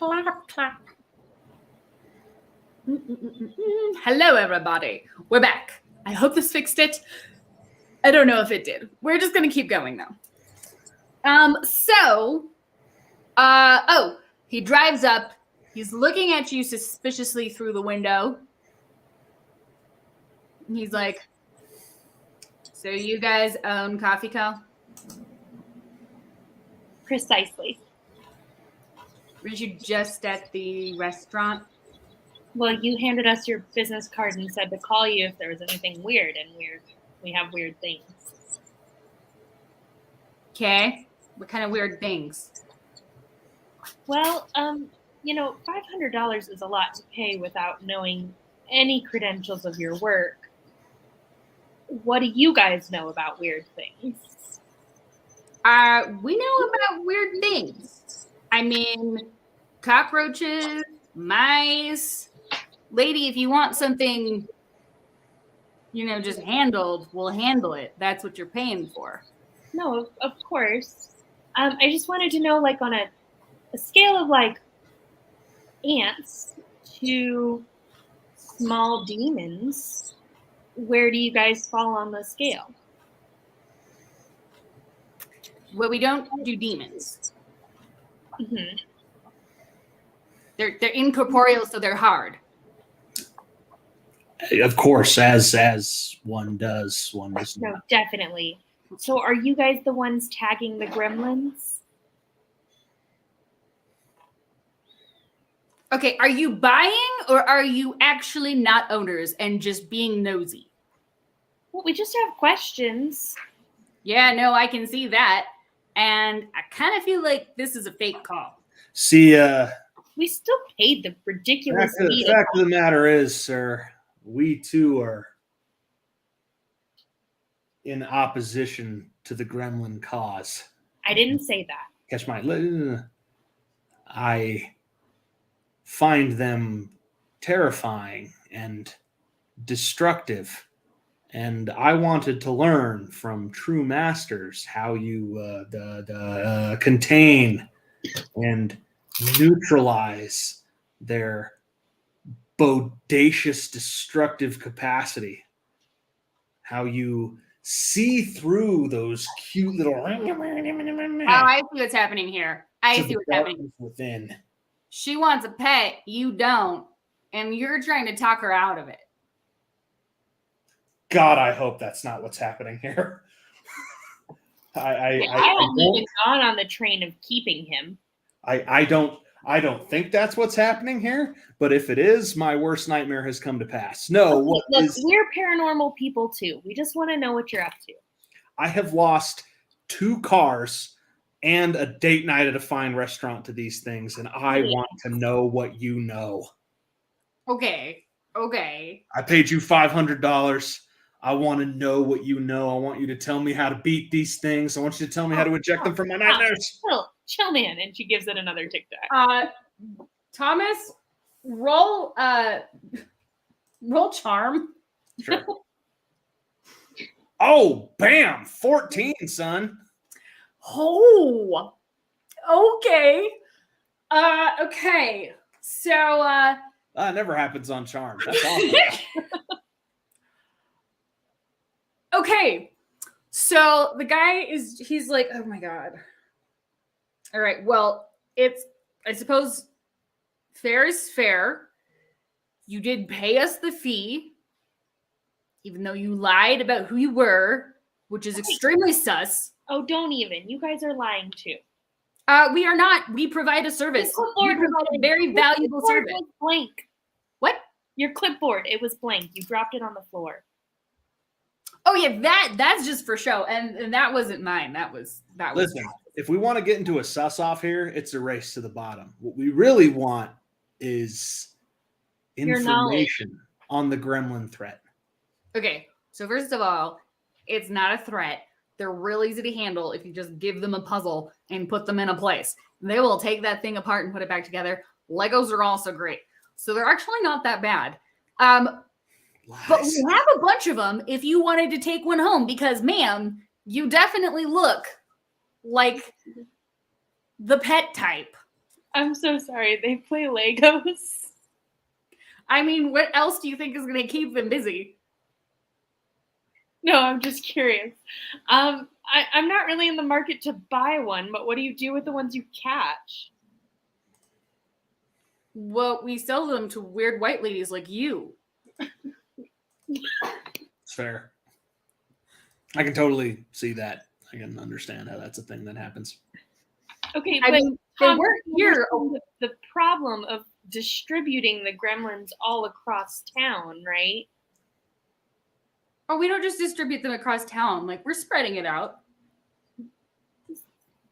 Clap, clap. Hello, everybody. We're back. I hope this fixed it. I don't know if it did. We're just going to keep going, though. He drives up. He's looking at you suspiciously through the window. He's like, so you guys own Coffee Co? Precisely. Weren't you just at the restaurant? Well, you handed us your business card and said to call you if there was anything weird, and we have weird things. Okay. What kind of weird things? Well, $500 is a lot to pay without knowing any credentials of your work. What do you guys know about weird things? We know about weird things. I mean, cockroaches, mice. Lady, if you want something, just handled, we'll handle it. That's what you're paying for. No, of course. I just wanted to know, on a scale of, ants to small demons, where do you guys fall on the scale? Well, we don't do demons. Mm-hmm. They're incorporeal, so they're hard. Of course, as one does, one does not. No, definitely. So are you guys the ones tagging the gremlins? Okay, are you buying or are you actually not owners and just being nosy? Well, we just have questions. Yeah, no, I can see that. And I kind of feel like this is a fake call. See, we still paid the ridiculous fee. The fact of the matter is, sir, we too are in opposition to the gremlin cause. I didn't say that. Catch my... I find them terrifying and destructive. And I wanted to learn from true masters how you contain and neutralize their bodacious, destructive capacity. How you see through those cute little... Oh, I see what's happening here. I see what's happening within. She wants a pet, you don't, and you're trying to talk her out of it. God, I hope that's not what's happening here. I haven't even gone on the train of keeping him. I don't think that's what's happening here, but if it is, my worst nightmare has come to pass. No, we're paranormal people too. We just want to know what you're up to. I have lost 2 cars and a date night at a fine restaurant to these things, and I want to know what you know. Okay. I paid you $500. I want to know what you know. I want you to tell me how to beat these things. I want you to tell me how to eject them from my nightmares. Chill, man. And she gives it another tic-tac. Thomas, roll charm. Sure. Oh, bam! 14, son. Oh, okay. Okay. So, that never happens on charm. That's awesome. Okay. So the guy he's like, oh my God. All right. Well, I suppose fair is fair. You did pay us the fee, even though you lied about who you were, which is extremely sus. Oh, don't even. You guys are lying too. We are not. We provide a service. We provide a very valuable service. Was blank. What? Your clipboard. It was blank. You dropped it on the floor. Oh yeah, that's just for show, and that wasn't mine. That was. Listen, if we want to get into a sus off here, it's a race to the bottom. What we really want is information on the gremlin threat. Okay, so first of all, it's not a threat. They're real easy to handle if you just give them a puzzle and put them in a place. They will take that thing apart and put it back together. Legos are also great. So they're actually not that bad. But we have a bunch of them if you wanted to take one home because, ma'am, you definitely look like the pet type. I'm so sorry. They play Legos. I mean, what else do you think is going to keep them busy? No, I'm just curious. I'm not really in the market to buy one, but what do you do with the ones you catch? Well, we sell them to weird white ladies like you. It's fair. I can totally see that. I can understand how that's a thing that happens. Okay, I but mean, they Tom, weren't you here. understand the problem of distributing the gremlins all across town, right? Or we don't just distribute them across town. Like, we're spreading it out.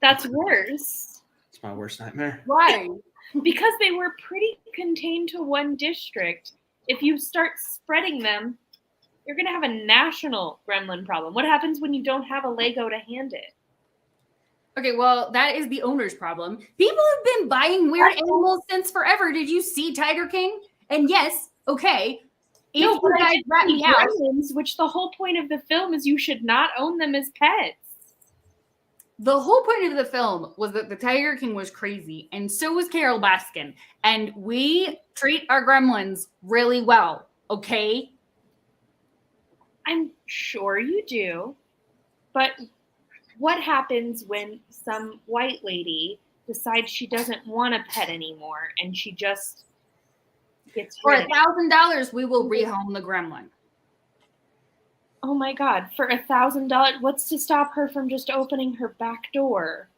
That's worse. It's my worst nightmare. Why? Because they were pretty contained to one district. If you start spreading them, you're going to have a national gremlin problem. What happens when you don't have a Lego to hand it? Okay, well, that is the owner's problem. People have been buying weird animals since forever. Did you see Tiger King? And yes, okay. If No, you but guys rat me out, gremlins, which the whole point of the film is you should not own them as pets. the whole point of the film was that the Tiger King was crazy, and so was Carol Baskin. And we treat our gremlins really well, okay? I'm sure you do. But what happens when some white lady decides she doesn't want a pet anymore and she just gets For rid of it? $1,000, we will rehome the gremlin. Oh my God, for $1,000, what's to stop her from just opening her back door?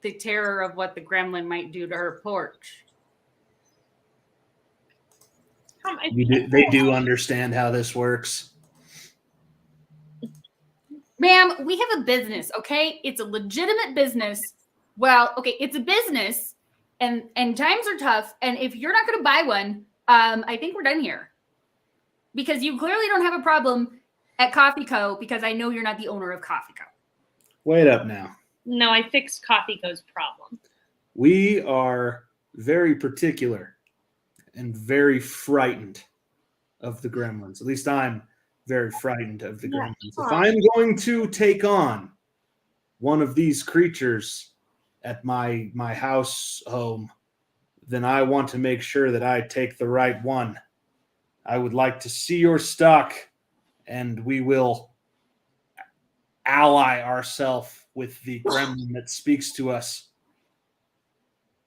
The terror of what the gremlin might do to her porch. They do understand how this works. Ma'am, we have a business, okay? It's a legitimate business. Well, okay, it's a business, and times are tough. And if you're not going to buy one, I think we're done here. Because you clearly don't have a problem at Coffee Co. Because I know you're not the owner of Coffee Co. Wait up now. No, I fixed Coffee Co's problem. We are very particular and very frightened of the gremlins. At least I'm very frightened of the gremlins. If I'm going to take on one of these creatures at my house home, then I want to make sure that I take the right one. I would like to see your stock, and we will ally ourselves with the gremlin that speaks to us,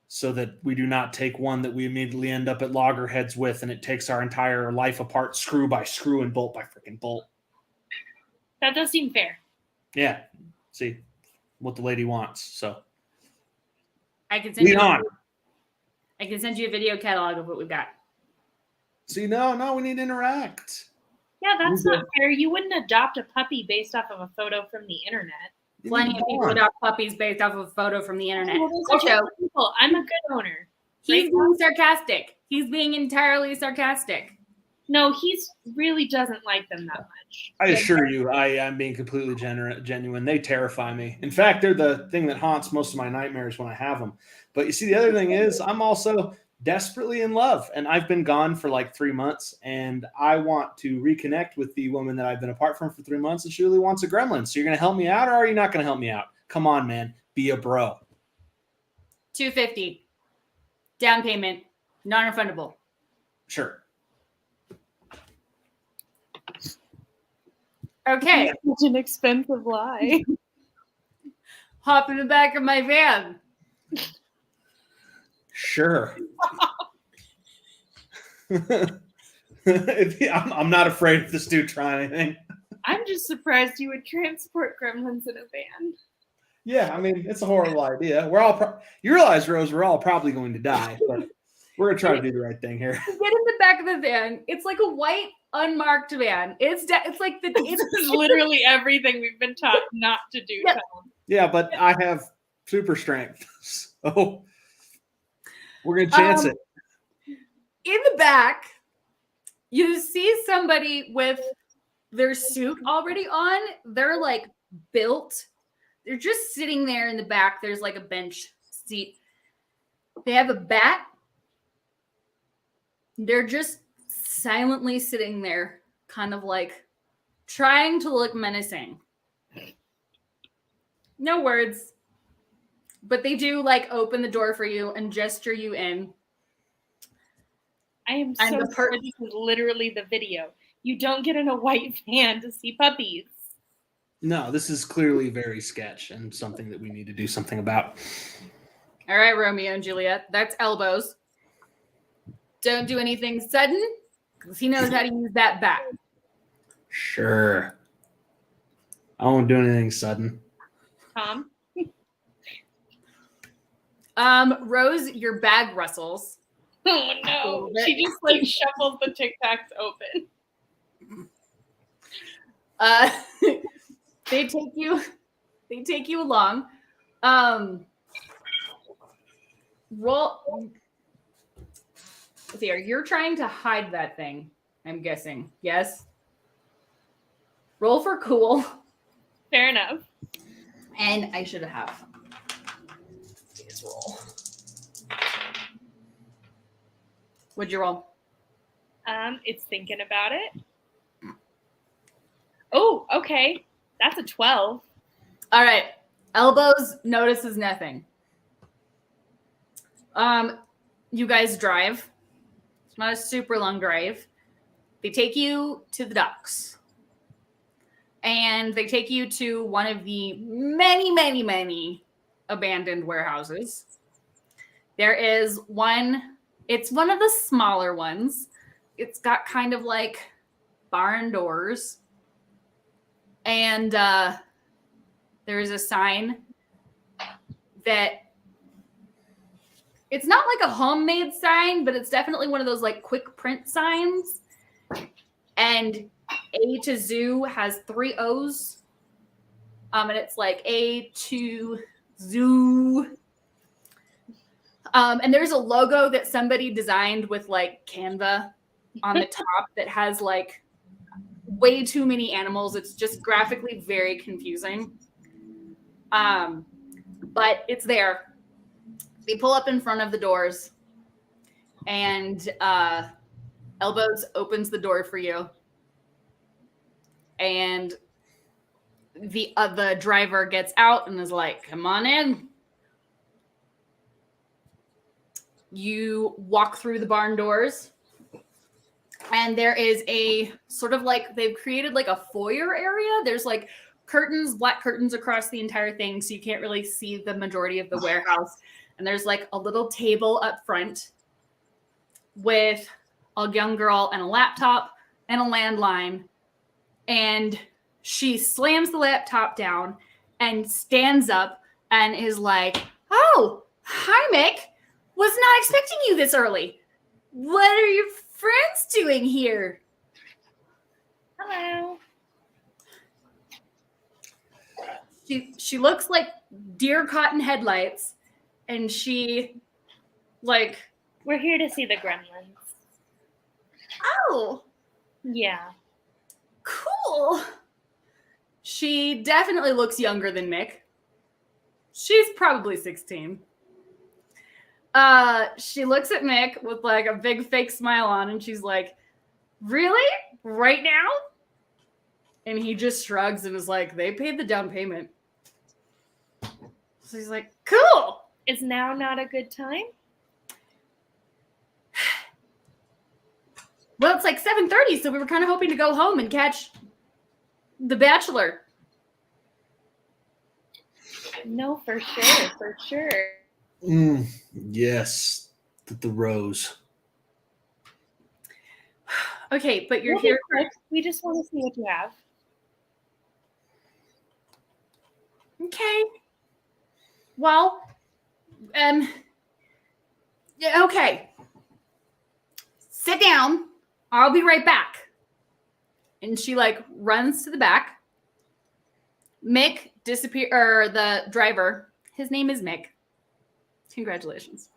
so that we do not take one that we immediately end up at loggerheads with, and it takes our entire life apart screw by screw and bolt by freaking bolt. That does seem fair. Yeah. See what the lady wants. So I can send lead you. on. I can send you a video catalog of what we've got. See, no, we need to interact. Yeah, that's not fair. You wouldn't adopt a puppy based off of a photo from the internet. Plenty of people adopt puppies based off of a photo from the internet. Well, also, people. I'm a good owner. He's being sarcastic. He's being entirely sarcastic. No, he's really doesn't like them that much. I assure you, I am being completely genuine. They terrify me. In fact, they're the thing that haunts most of my nightmares when I have them. But you see, the other thing is I'm also desperately in love, and I've been gone for like 3 months, and I want to reconnect with the woman that I've been apart from for 3 months, and she really wants a gremlin. So you're going to help me out, or are you not going to help me out? Come on, man. Be a bro. $250 down payment, non-refundable. Sure. Okay. Such an expensive lie. Hop in the back of my van. Sure. I'm not afraid of this dude trying anything. I'm just surprised you would transport gremlins in a van. Yeah, I mean, it's a horrible idea. We're all you realize, Rose, we're all probably going to die, but we're going to try to do the right thing here. Get in the back of the van. It's like a white, unmarked van. It's like the. This is literally everything we've been taught not to do. Yeah. Tom. Yeah, but I have super strength, so we're going to chance it. In the back, you see somebody with their suit already on. They're like built. They're just sitting there in the back. There's like a bench seat. They have a bat. They're just silently sitting there, kind of like trying to look menacing. No words. But they do like open the door for you and gesture you in. I am And so the sorry. This is literally the video. You don't get in a white van to see puppies. No, this is clearly very sketch and something that we need to do something about. All right, Romeo and Juliet. That's elbows. Don't do anything sudden because he knows how to use that bat. Sure. I won't do anything sudden. Tom? Rose, your bag rustles. Oh no. She just like shuffles the Tic Tacs open. They take you along. Roll. Here, you're trying to hide that thing, I'm guessing. Yes. Roll for cool. Fair enough. And I should have these roll. What'd you roll? It's thinking about it. Oh, okay. That's a 12. All right. Elbows notices nothing. You guys drive. It's not a super long drive. They take you to the docks. And they take you to one of the many, many, many abandoned warehouses. There is one, it's one of the smaller ones. It's got kind of like barn doors. And there is a sign that it's not like a homemade sign, but it's definitely one of those like quick print signs. And A to Zoo has 3 O's. And it's like A to Zoo. And there's a logo that somebody designed with like Canva on the top that has like way too many animals. It's just graphically very confusing. But it's there. They pull up in front of the doors and Elbows opens the door for you. And the driver gets out and is like, come on in. You walk through the barn doors. And there is a sort of like, they've created like a foyer area. There's like curtains, black curtains across the entire thing. So you can't really see the majority of the warehouse. And there's like a little table up front with a young girl and a laptop and a landline. And she slams the laptop down and stands up and is like, oh, hi, Mick. Was not expecting you this early. What are your friends doing here? Hello. She looks like deer caught in headlights, and she like, we're here to see the gremlins. Oh, yeah, cool. She definitely looks younger than Mick. She's probably 16. She looks at Mick with like a big fake smile on, and she's like, really? Right now? And he just shrugs and is like, they paid the down payment. So he's like, cool. Is now not a good time? Well, it's like 7:30, so we were kind of hoping to go home and catch The Bachelor. No, for sure, for sure. Yes, the rose. Okay, but you're We'll be here. quick. We just want to see what you have. Okay. Well, yeah, okay. Sit down. I'll be right back. And she like runs to the back. Mick the driver, his name is Mick. Congratulations.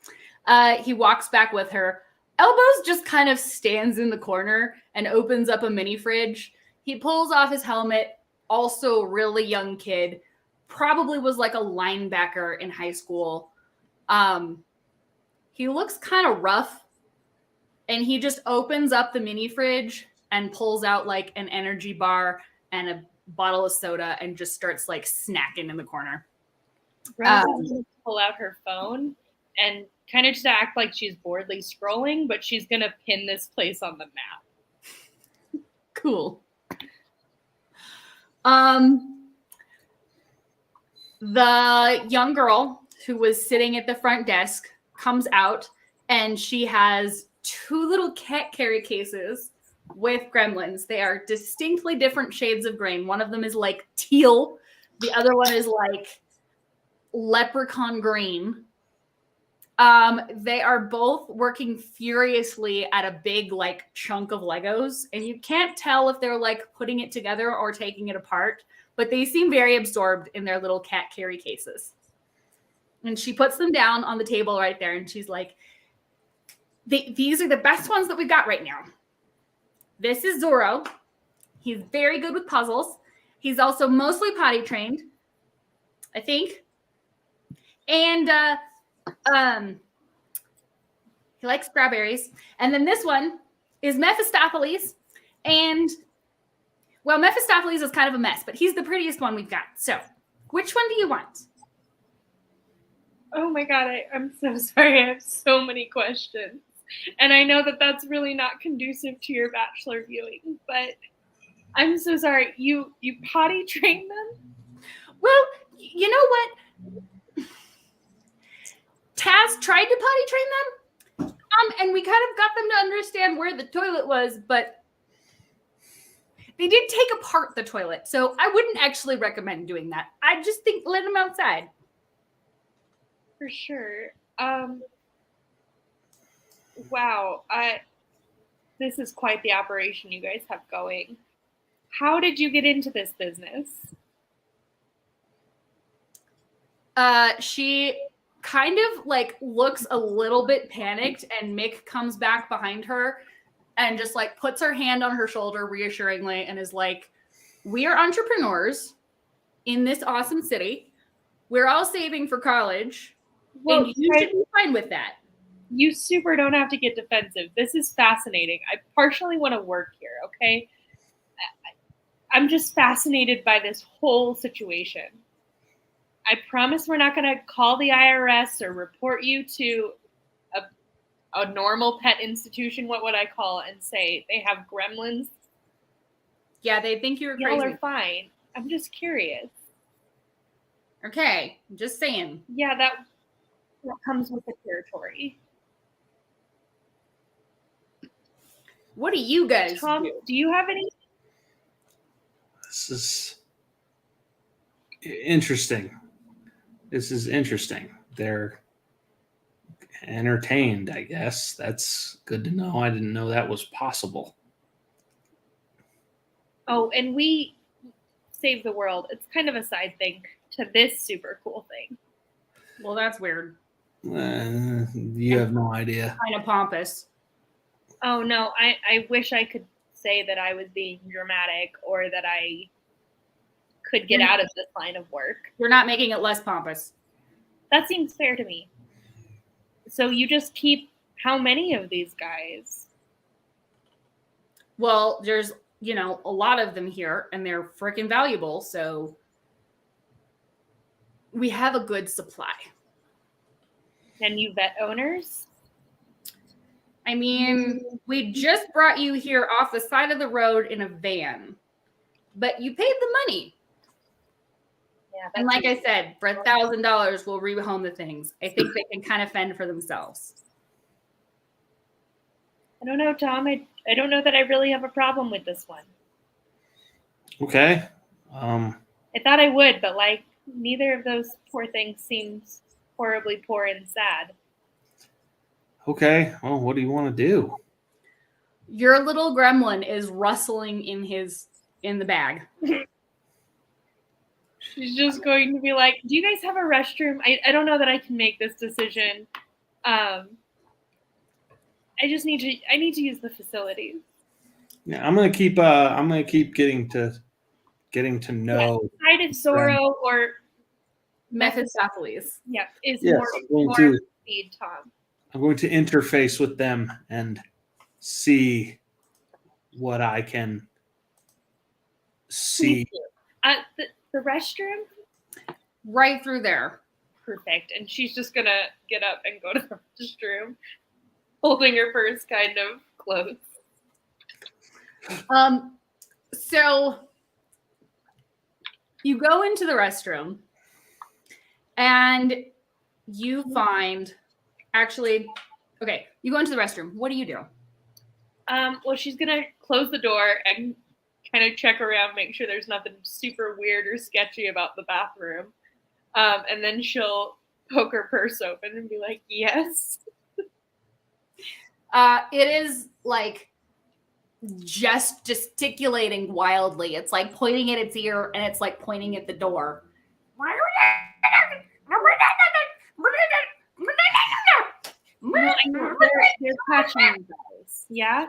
He walks back with her. Elbows just kind of stands in the corner and opens up a mini fridge. He pulls off his helmet. Also a really young kid. Probably was like a linebacker in high school. He looks kind of rough. And he just opens up the mini fridge and pulls out like an energy bar and a bottle of soda and just starts like snacking in the corner. Rose is going to pull out her phone and kind of just act like she's boredly scrolling, but she's going to pin this place on the map. Cool. The young girl who was sitting at the front desk comes out, and she has 2 little cat carry cases with gremlins. They are distinctly different shades of green. One of them is like teal. The other one is like leprechaun green. They are both working furiously at a big like chunk of Legos, and you can't tell if they're like putting it together or taking it apart, but they seem very absorbed in their little cat carry cases. And she puts them down on the table right there, and she's like, these are the best ones that we've got right now. This is Zorro. He's very good with puzzles. He's also mostly potty trained, I think. And he likes strawberries. And then this one is Mephistopheles. And, well, Mephistopheles is kind of a mess, but he's the prettiest one we've got. So, which one do you want? Oh my God, I'm so sorry. I have so many questions. And I know that that's really not conducive to your Bachelor viewing, but I'm so sorry. You potty train them? Well, you know what? Taz tried to potty train them, and we kind of got them to understand where the toilet was, but they did take apart the toilet, so I wouldn't actually recommend doing that. I just think let them outside. For sure. Wow. This is quite the operation you guys have going. How did you get into this business? She kind of like looks a little bit panicked, and Mick comes back behind her and just like puts her hand on her shoulder reassuringly and is like, we are entrepreneurs in this awesome city. We're all saving for college. Well, and you should be fine with that. You super don't have to get defensive. This is fascinating. I partially want to work here, okay? I'm just fascinated by this whole situation. I promise we're not going to call the IRS or report you to a normal pet institution, what would I call it, and say they have gremlins. Yeah, they think you're crazy. Y'all are fine. I'm just curious. Okay, just saying. Yeah, that comes with the territory. What do you guys do you have any? This is interesting. They're entertained, I guess. That's good to know. I didn't know that was possible. Oh, and we save the world. It's kind of a side thing to this super cool thing. Well, that's weird. You have no idea. Kind of pompous. Oh, no. I wish I could say that I was being dramatic or that I could get out of this line of work. You're not making it less pompous. That seems fair to me. So you just keep how many of these guys? Well, there's, a lot of them here, and they're freaking valuable, so we have a good supply. And you vet owners? I mean, we just brought you here off the side of the road in a van, but you paid the money. Yeah, and like I said, for $1,000, we'll rehome the things. I think they can kind of fend for themselves. I don't know, Tom. I don't know that I really have a problem with this one. Okay. I thought I would, but neither of those poor things seems horribly poor and sad. Okay. Well, what do you want to do? Your little gremlin is rustling in the bag. She's just going to be like, do you guys have a restroom? I don't know that I can make this decision. I need to use the facilities. Yeah, I'm gonna keep getting to know. Side of Zorro or Mephistopheles. Yeah, is yes, more speed, Tom. I'm going to interface with them and see what I can see. The restroom? Right through there. perfect. And she's just gonna get up and go to the restroom, holding her purse kind of close. So you go into the restroom and you find you go into the restroom. What do you do? Well, she's gonna close the door and kind of check around, make sure there's nothing super weird or sketchy about the bathroom. And then she'll poke her purse open and be like, yes. It is like just gesticulating wildly. It's like pointing at its ear and it's like pointing at the door. No, I know they're catching you guys. Yeah?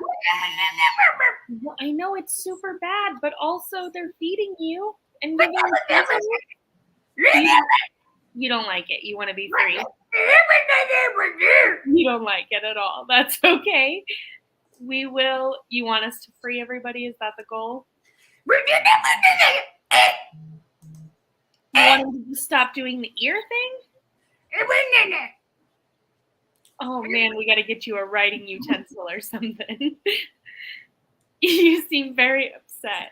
Well, I know it's super bad, but also they're feeding you and giving you. You don't like it. You want to be free. You don't like it at all. That's okay. We will. You want us to free everybody? Is that the goal? You want them to stop doing the ear thing? Oh man, we got to get you a writing utensil or something. You seem very upset.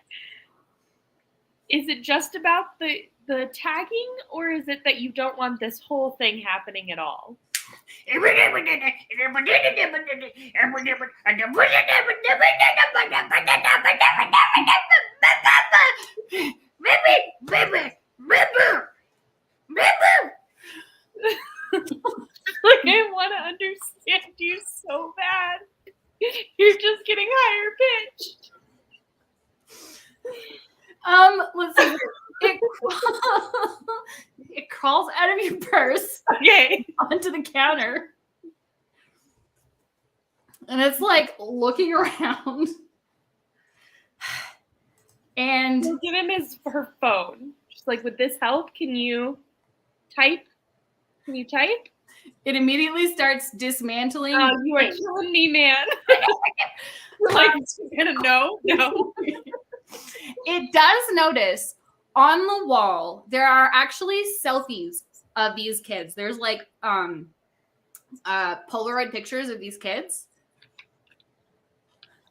Is it just about the tagging, or is it that you don't want this whole thing happening at all? Like, I want to understand you so bad. You're just getting higher pitched. Let's see. It crawls out of your purse, Okay, onto the counter, and it's like looking around. And we'll give him her phone. Just like, would this help? Can you type? it immediately starts dismantling. Oh, you are killing me, man. Like, you're gonna know? No. It does notice on the wall there are actually selfies of these kids. There's like Polaroid pictures of these kids.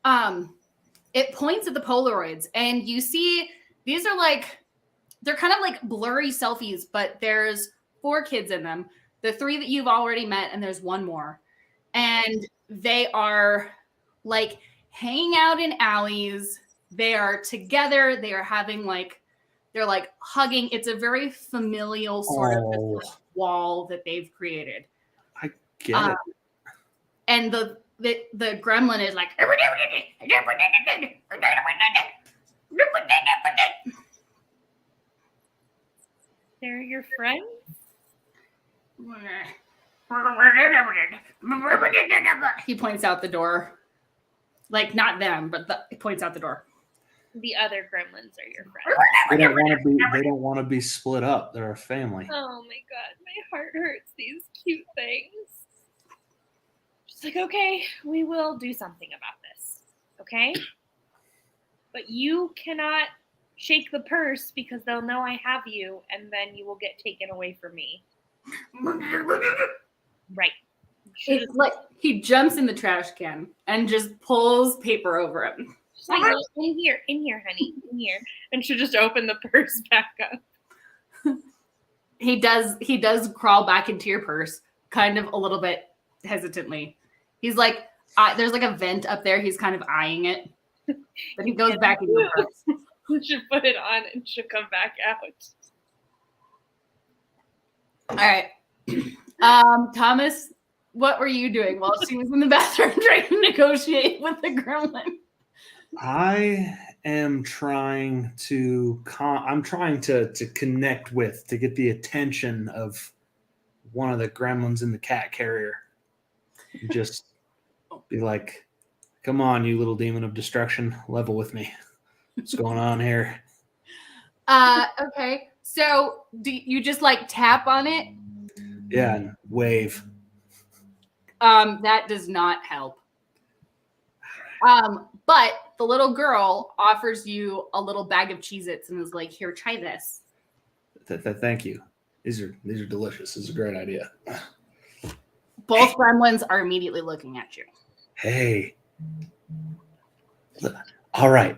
It points at the Polaroids and you see these are like, they're kind of like blurry selfies, but there's 4 kids in them. The 3 that you've already met, and there's 1 more. And they are like hanging out in alleys. They are together. They are having like, they're like hugging. It's a very familial sort of wall that they've created. I get it. And the gremlin is like, They're your friends? he points out the door. Like, not them, but he points out the door. The other gremlins are your friends. They don't want to be split up. They're a family. Oh my god, my heart hurts. These cute things. Just like, okay, we will do something about this. Okay? But you cannot shake the purse because they'll know I have you, and then you will get taken away from me. Right. It's like he jumps in the trash can and just pulls paper over him. She's like, in here, honey, in here. And she'll just open the purse back up. He does crawl back into your purse, kind of a little bit hesitantly. He's like, there's like a vent up there. He's kind of eyeing it, but he goes back into your purse. You should put it on and she'll come back out. All right. Thomas, what were you doing while she was in the bathroom trying to negotiate with the gremlin? I am trying to connect with, to get the attention of one of the gremlins in the cat carrier. Just be like, come on, you little demon of destruction, level with me. What's going on here? Okay. So do you just like tap on it? Yeah, and wave. That does not help. But the little girl offers you a little bag of Cheez-Its and is like, here, try this. Thank you. These are delicious. This is a great idea. Both gremlins are immediately looking at you. Hey. All right.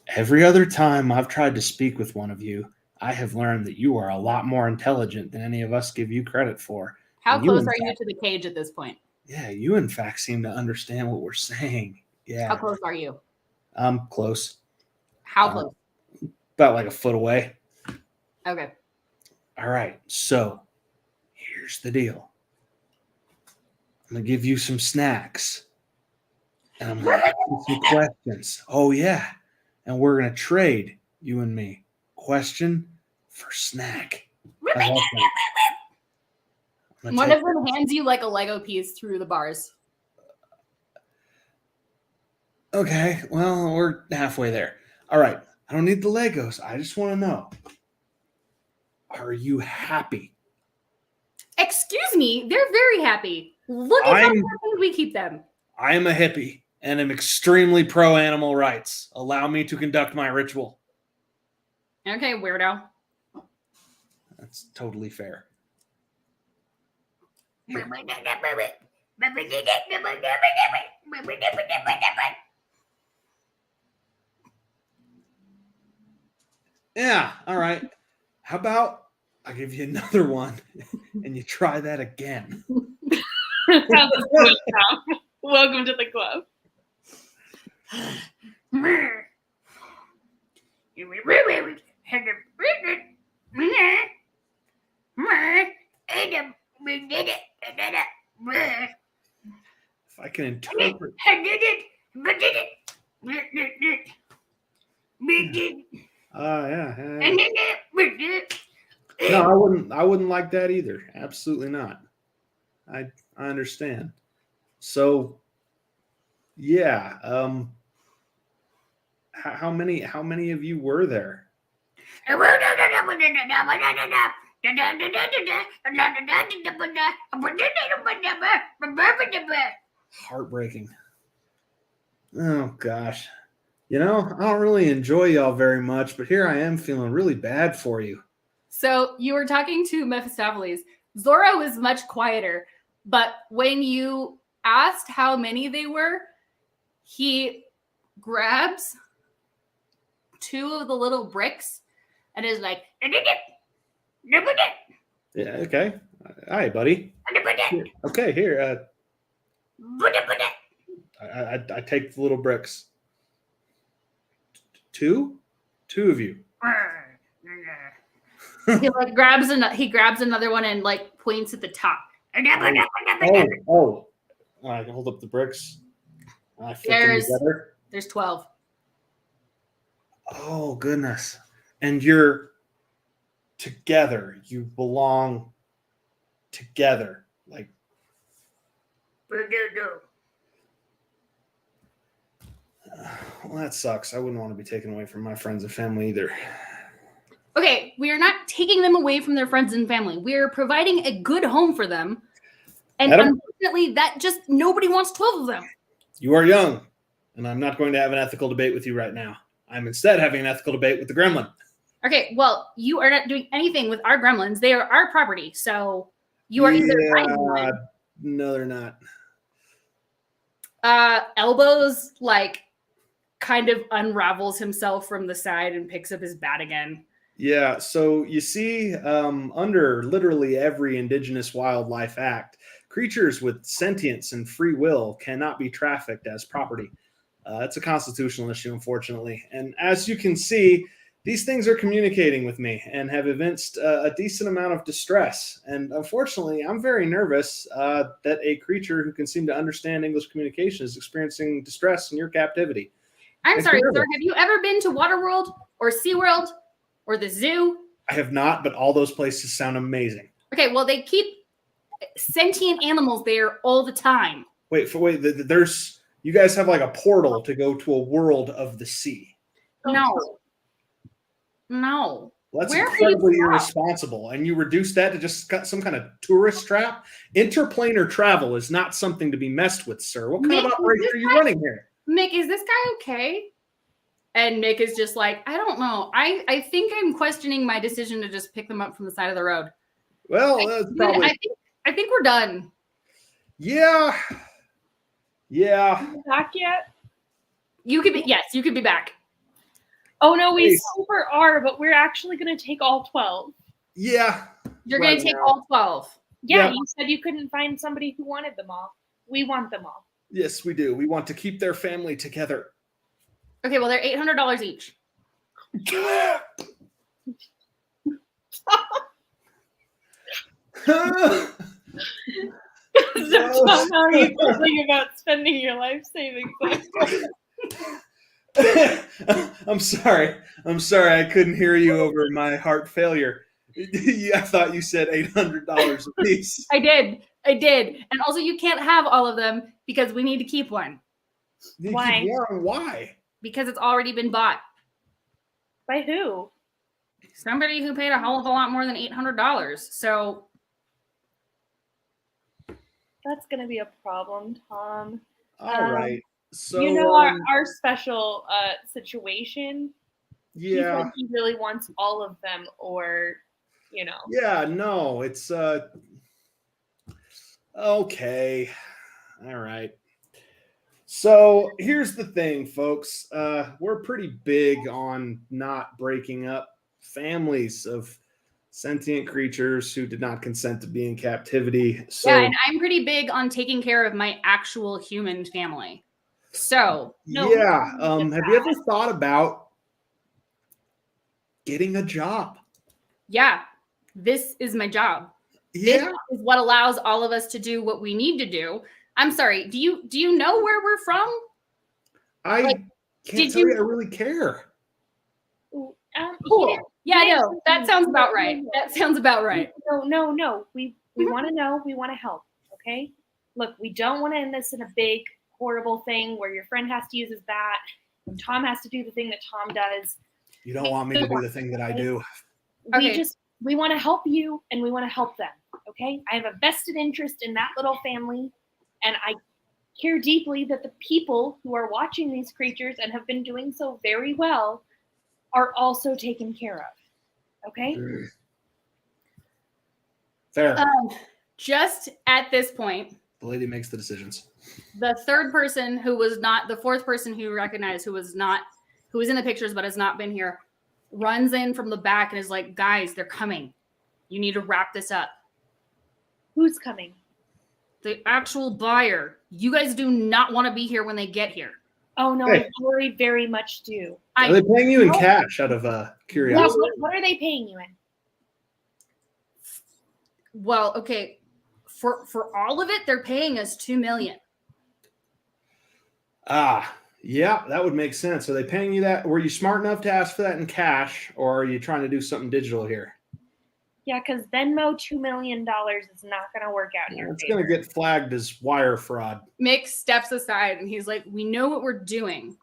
Every other time I've tried to speak with one of you, I have learned that you are a lot more intelligent than any of us give you credit for. How And close are you to the cage at this point? Yeah, you in fact seem to understand what we're saying. Yeah. How close are you? I'm close. How close? About like a foot away. Okay. All right. So here's the deal. I'm going to give you some snacks. And I'm going to ask you some questions. Oh, yeah. And we're going to trade, you and me. Question for snack. One of them hands you like a Lego piece through the bars. Okay, well, we're halfway there. All right, I don't need the Legos. I just want to know, are you happy? Excuse me, they're very happy. Look at how happy we keep them. I am a hippie and am extremely pro animal rights. Allow me to conduct my ritual. Okay, weirdo. That's totally fair. Yeah, all right. How about I give you another one and you try that again? Welcome to the club. If I can interpret. Yeah. No, I wouldn't like that either. Absolutely not. I understand. So yeah, how many of you were there? Heartbreaking. Oh gosh. You know, I don't really enjoy y'all very much, but here I am feeling really bad for you. So you were talking to Mephistopheles. Zorro was much quieter, but when you asked how many they were, he grabs 2 of the little bricks and is like, yeah, okay. Hi, buddy. Okay, here. I take the little bricks. 2 of you. He like grabs another one and like points at the top. Oh. I can hold up the bricks. I fit them together. There's 12. Oh goodness. And you're together. You belong together. Like well, that sucks. I wouldn't want to be taken away from my friends and family either. Okay, we are not taking them away from their friends and family. We're providing a good home for them. And unfortunately, that just nobody wants 12 of them. You are young, and I'm not going to have an ethical debate with you right now. I'm instead having an ethical debate with the gremlin. Okay, well, you are not doing anything with our gremlins. They are our property, so you are either right. No, they're not. Elbows like kind of unravels himself from the side and picks up his bat again. Yeah, so you see, under literally every Indigenous Wildlife Act, creatures with sentience and free will cannot be trafficked as property. It's a constitutional issue, unfortunately. And as you can see, these things are communicating with me and have evinced a decent amount of distress. And unfortunately, I'm very nervous that a creature who can seem to understand English communication is experiencing distress in your captivity. I'm sorry, sir. Have you ever been to Waterworld or SeaWorld or the zoo? I have not, but all those places sound amazing. Okay, well, they keep sentient animals there all the time. Wait, there's you guys have like a portal to go to a world of the sea. No. Well, that's incredibly irresponsible. And you reduce that to just some kind of tourist trap? Interplanar travel is not something to be messed with, sir. What kind of operation are you running here? Mick, is this guy okay? And Mick is just like, I don't know. I think I'm questioning my decision to just pick them up from the side of the road. Well, that's probably. I think we're done. Yeah. Yeah. Are you back yet? You could be back. Oh no, we Hey. super are, but we're actually going to take all 12. Yeah. You're Right gonna take now. all 12. Yeah, Yep. you said you couldn't find somebody who wanted them all. We want them all. Yes, we do. We want to keep their family together. Okay, well they're $800 each. So how are you feeling about spending your life savings? I'm sorry. I couldn't hear you over my heart failure. I thought you said $800 a piece. I did. And also you can't have all of them because we need to keep one. Why? Why? Because it's already been bought. By who? Somebody who paid a hell of a lot more than $800. So That's going to be a problem, Tom. All right. So you know our special situation. yeah. He said he really wants all of them, or Yeah, no, it's okay. All right. So here's the thing, folks. We're pretty big on not breaking up families of sentient creatures who did not consent to be in captivity. So yeah, and I'm pretty big on taking care of my actual human family. So No, yeah, we have you ever thought about getting a job? yeah, this is my job. Yeah. This is what allows all of us to do what we need to do. I'm sorry. Do you know where we're from? I Like, can't tell you I really care. Cool. Yeah, no, that sounds about right. That sounds about right. No. We want to know. We want to help. Okay. Look, we don't want to end this in a big, horrible thing where your friend has to use his bat and Tom has to do the thing that Tom does. You don't want me to do the thing that I do. We want to help you and we want to help them. Okay. I have a vested interest in that little family, and I care deeply that the people who are watching these creatures and have been doing so very well are also taken care of. Okay. Fair. Just at this point, The lady makes the decisions. the third person who was not, the fourth person who recognized who was in the pictures but has not been here, runs in from the back and is like, guys, they're coming. You need to wrap this up. Who's coming? The actual buyer. You guys do not want to be here when they get here. Oh, no, Hey. I very, very much do. Are they paying you in cash out of Yeah, curiosity? what are they paying you in? Well, okay. For all of it, they're paying us $2 million. Yeah, that would make sense. Are they paying you that? Were you smart enough to ask for that in cash, or are you trying to do something digital here? Yeah, because Venmo $2 million is not going to work out in your It's favor. going to get flagged as wire fraud. Mick steps aside and he's like, we know what we're doing.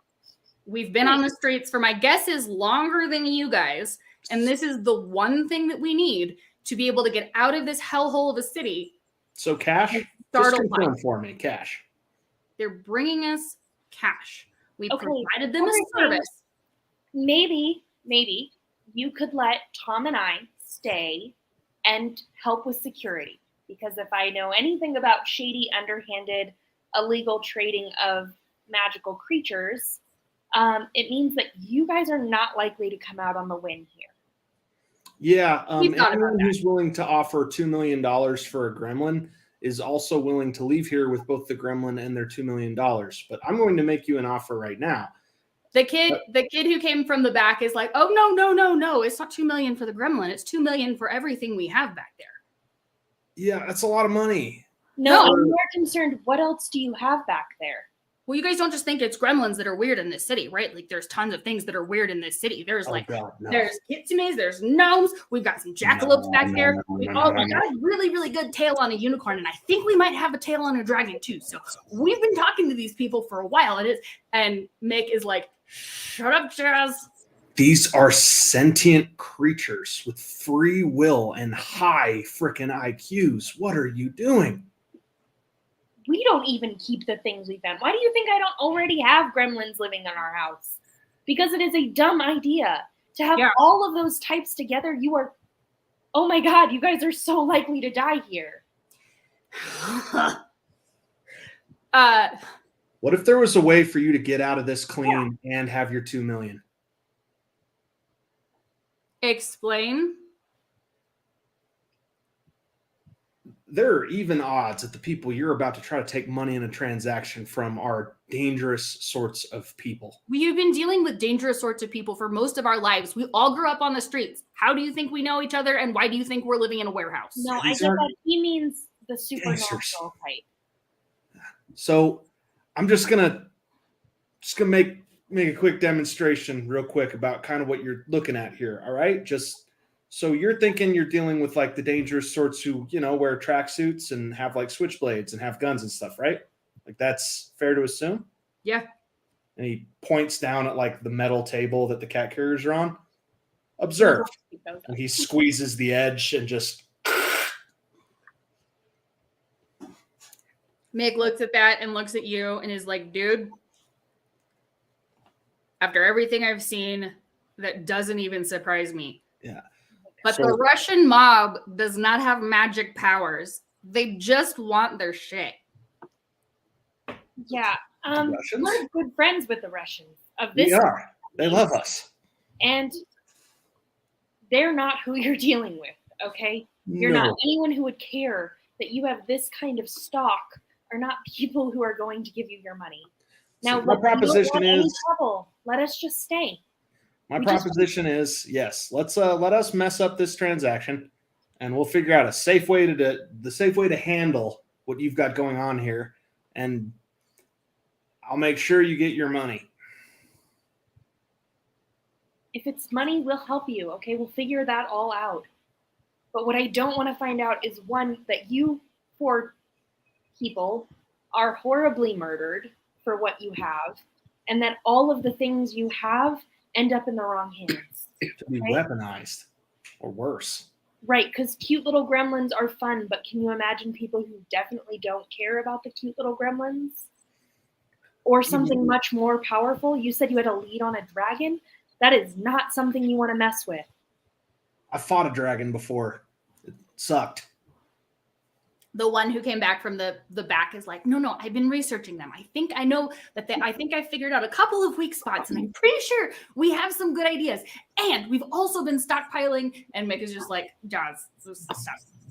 We've been on the streets for, my guess is, longer than you guys. And this is the one thing that we need to be able to get out of this hellhole of a city. So cash? Start Just a confirm fight. for me, cash. They're bringing us cash. We Okay, provided them a everything- service. Maybe you could let Tom and I stay and help with security. Because if I know anything about shady, underhanded, illegal trading of magical creatures, it means that you guys are not likely to come out on the win here. Yeah, We've thought about anyone that. who's willing to offer $2 million for a gremlin is also willing to leave here with both the gremlin and their $2 million. But I'm going to make you an offer right now. The kid who came from the back is like, oh, no. It's not $2 million for the gremlin. It's $2 million for everything we have back there. Yeah, that's a lot of money. No, No. I'm more concerned. What else do you have back there? Well, you guys don't just think it's gremlins that are weird in this city, right? Like, there's tons of things that are weird in this city. There's God, no. there's kitsumes, there's gnomes. We've got some jackalopes back there. We got no. a really, really good tail on a unicorn, and I think we might have a tail on a dragon too. So we've been talking to these people for a while, and Mick is like, shut up, Jazz. These are sentient creatures with free will and high frickin' IQs. What are you doing? We don't even keep the things we found. Why do you think I don't already have gremlins living in our house? Because it is a dumb idea. To have Yeah. all of those types together, you are Oh my God, you guys are so likely to die here. What if there was a way for you to get out of this clean and have your 2 million? Explain. There are even odds that the people you're about to try to take money in a transaction from are dangerous sorts of people. We've been dealing with dangerous sorts of people for most of our lives. We all grew up on the streets. How do you think we know each other, and why do you think we're living in a warehouse? No, I get that. He means the supernatural type. So I'm just gonna make a quick demonstration real quick about kind of what you're looking at here. All right, just so you're thinking you're dealing with like the dangerous sorts who, you know, wear tracksuits and have like switchblades and have guns and stuff, right? Like that's fair to assume? Yeah. And he points down at like the metal table that the cat carriers are on. Observe. And he squeezes the edge and just. Mick looks at that and looks at you and is like, dude, after everything I've seen, that doesn't even surprise me. Yeah. But the Russian mob does not have magic powers. They just want their shit. Yeah. We're good friends with the Russians. We are. They love us. And they're not who you're dealing with, okay? You're not. Anyone who would care that you have this kind of stock are not people who are going to give you your money. Now, so my proposition is trouble. Let us just stay. My proposition is yes. Let us mess up this transaction, and we'll figure out a safe way to handle what you've got going on here, and I'll make sure you get your money. If it's money, we'll help you. Okay, we'll figure that all out. But what I don't want to find out is one that you 4 people are horribly murdered for what you have, and that all of the things you have end up in the wrong hands. To be weaponized or worse. Right, because cute little gremlins are fun, but can you imagine people who definitely don't care about the cute little gremlins? Or something much more powerful? You said you had a lead on a dragon? That is not something you want to mess with. I fought a dragon before. It sucked. The one who came back from the back is like, no, I've been researching them. I think I know that I think I figured out a couple of weak spots, and I'm pretty sure we have some good ideas. And we've also been stockpiling. And Mick is just like, Jaws, stop.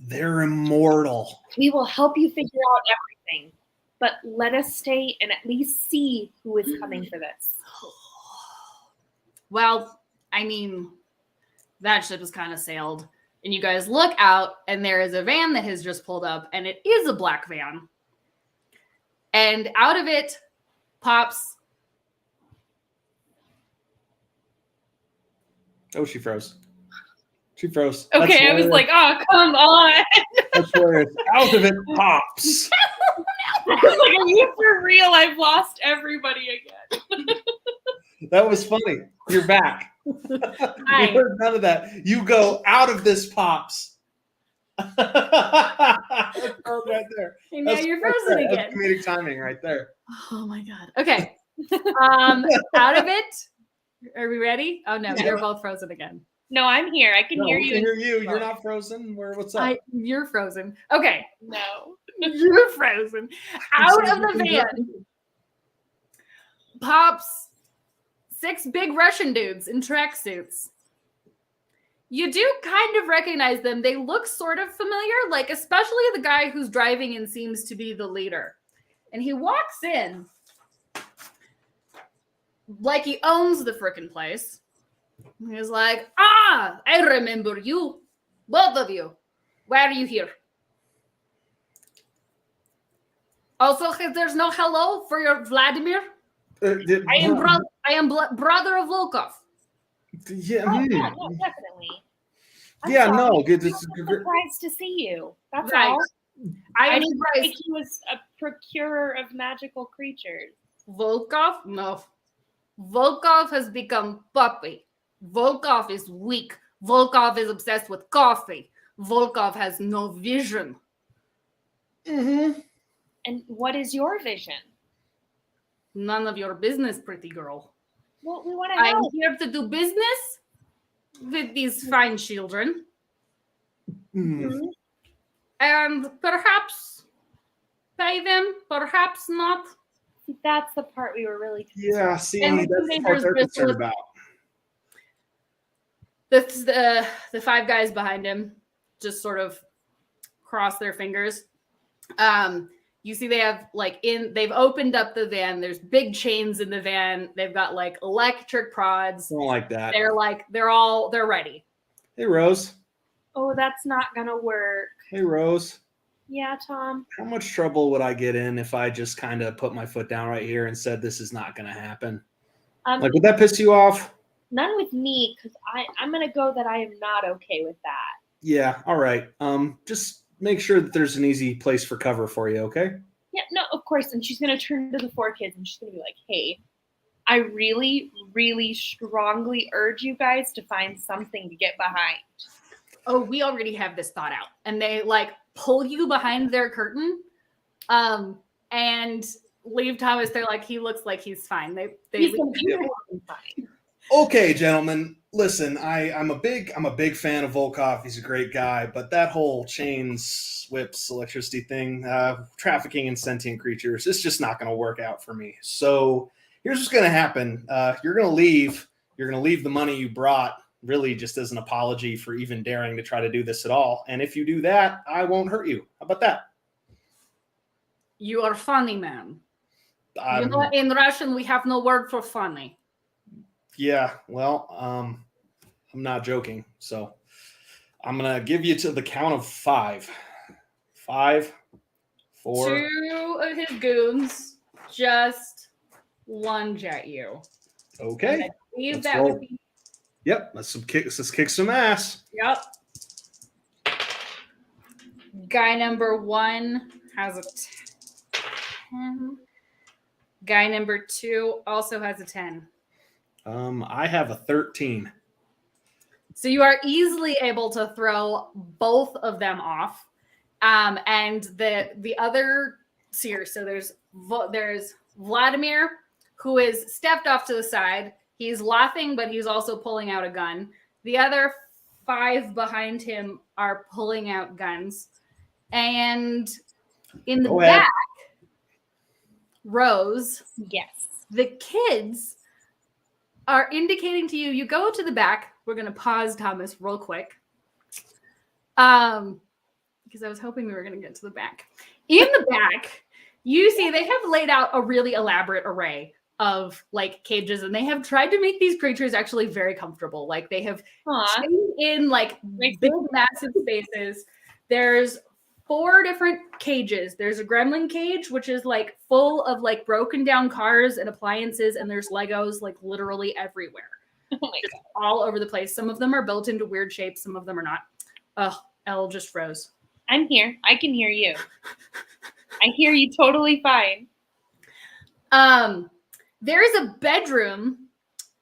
They're immortal. We will help you figure out everything, but let us stay and at least see who is coming for this. Well, I mean, that ship has kind of sailed. And you guys look out, and there is a van that has just pulled up, and it is a black van. And out of it pops. Oh, she froze. She froze. Okay, I was like, oh, come on. That's where it's out of it pops. I was like, are you for real? I've lost everybody again. That was funny. You're back. Hi. You heard none of that. You go out of this pops. That's right there. And now you're frozen again. That's comedic timing right there. Oh my god. Okay. Out of it. Are we ready? Oh no, you're both frozen again. No, I'm here. I can hear you. I can hear you. You're not frozen. What's up? You're frozen. Okay. No. You're frozen. Out of the van pops 6 big Russian dudes in tracksuits. You do kind of recognize them. They look sort of familiar, like especially the guy who's driving and seems to be the leader. And he walks in like he owns the frickin' place. He's like, I remember you. Both of you. Why are you here? Also, there's no hello for your Vladimir. I am brother of Volkov. Yeah, yeah, no, definitely. I'm surprised to see you. That's Right. all. I didn't think he was a procurer of magical creatures. Volkov? No. Volkov has become puppy. Volkov is weak. Volkov is obsessed with coffee. Volkov has no vision. Mm-hmm. And what is your vision? None of your business, pretty girl. Well, we want to I'm help. here to do business with these fine children. Mhm. And perhaps pay them, perhaps not. That's the part we were really concerned. Yeah, see, And that's the the part teenagers they're just concerned look- about. The 5 guys behind him just sort of cross their fingers. You see they have they've opened up the van. There's big chains in the van. They've got like electric prods. Don't like that. They're ready. Hey, Rose. Oh, that's not gonna work. Hey, Rose. Yeah, Tom. How much trouble would I get in if I just kind of put my foot down right here and said this is not going to happen? Like, would that piss you off? None with me, because I'm gonna go that I am not okay with that. Yeah. All right. Just make sure that there's an easy place for cover for you. Okay. Yeah, no, of course. And she's gonna turn to the 4 kids and she's gonna be like, "Hey, I really, really strongly urge you guys to find something to get behind." Oh, we already have this thought out. And they pull you behind their curtain and leave Thomas there like he looks like he's fine. He's gonna be fine. Okay, gentlemen. Listen, I'm a big fan of Volkov. He's a great guy, but that whole chains, whips, electricity thing, trafficking in sentient creatures, it's just not going to work out for me. So here's what's going to happen. You're going to leave. You're going to leave the money you brought, really just as an apology for even daring to try to do this at all. And if you do that, I won't hurt you. How about that? You are funny, man. You know, in Russian, we have no word for funny. Yeah, well, I'm not joking. So I'm going to give you to the count of 5. 5, 4. 2 of his goons just lunge at you. Okay. I believe Let's that roll. would be. Yep. Let's kick some ass. Yep. Guy number 1 has a 10. Guy number 2 also has a 10. I have a 13. So you are easily able to throw both of them off. And the other seer, so there's Vladimir, who is stepped off to the side. He's laughing, but he's also pulling out a gun. The other 5 behind him are pulling out guns. And in the back, Rose, Yes. the kids are indicating to you, you go to the back. We're going to pause, Thomas, real quick. Because I was hoping we were going to get to the back. In the back, you see they have laid out a really elaborate array of cages, and they have tried to make these creatures actually very comfortable. Like they have stayed in big, massive spaces. There's 4 different cages. There's a gremlin cage, which is full of broken down cars and appliances, and there's Legos literally everywhere. Oh my Just God. all over the place. Some of them are built into weird shapes, some of them are not. Oh, Elle just froze. I'm here. I can hear you. I hear you totally fine. There is a bedroom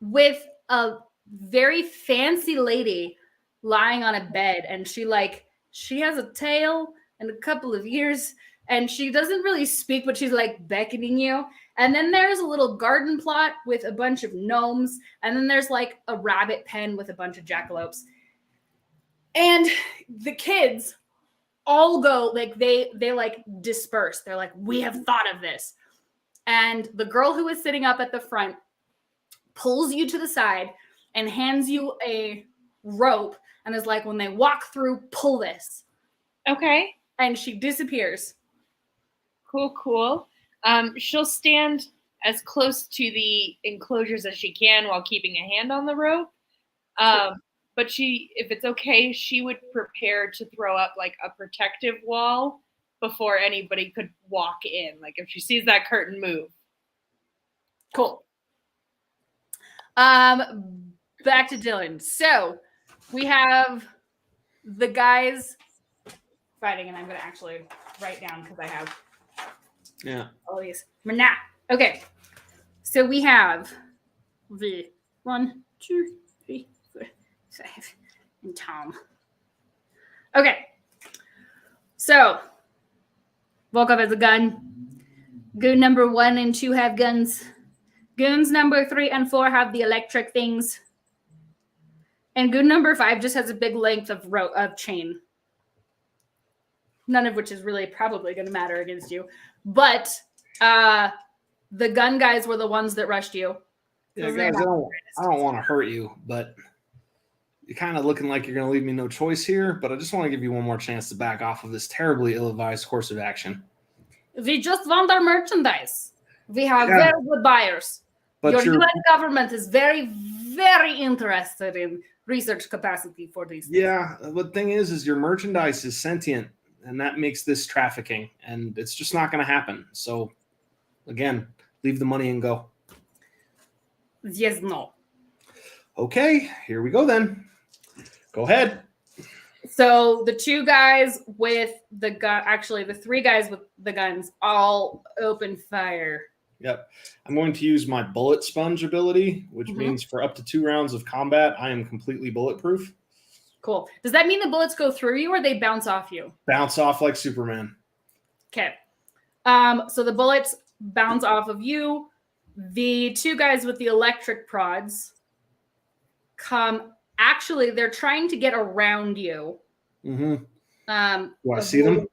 with a very fancy lady lying on a bed, and she has a tail and a couple of ears, and she doesn't really speak, but she's beckoning you. And then there's a little garden plot with a bunch of gnomes, and then there's a rabbit pen with a bunch of jackalopes. And the kids all go they disperse. They're we have thought of this. And the girl who is sitting up at the front pulls you to the side and hands you a rope and is when they walk through, pull this. Okay. And she disappears. Cool. She'll stand as close to the enclosures as she can while keeping a hand on the rope. But if it's okay, she would prepare to throw up a protective wall before anybody could walk in. If she sees that curtain move. Cool. Back to Dylan. So we have the guys fighting, and I'm going to actually write down because I have all these. Okay. So we have the 1, 2, 3, 4, 5, and Tom. Okay. So Volkov has a gun. Goon number 1 and 2 have guns. Goons number 3 and 4 have the electric things. And goon number 5 just has a big length of chain. none of which is really probably going to matter against you. But the gun guys were the ones that rushed you. Yeah, guys, I don't want to hurt you, but you're kind of looking like you're going to leave me no choice here. But I just want to give you one more chance to back off of this terribly ill-advised course of action. We just want our merchandise. We have very good buyers. But Your U.S. government is very, very interested in research capacity for these things. Yeah, the thing is your merchandise is sentient, and that makes this trafficking, and it's just not going to happen. So, again, leave the money and go. Yes, no. Okay, here we go then. Go ahead. So the two guys with the gun, actually the three guys with the guns, all open fire. Yep. I'm going to use my bullet sponge ability, which means for up to 2 rounds of combat, I am completely bulletproof. Cool. Does that mean the bullets go through you or they bounce off you? Bounce off like Superman. Okay. So the bullets bounce off of you. The two guys with the electric prods come. Actually, they're trying to get around you. Mm-hmm. Do I see them?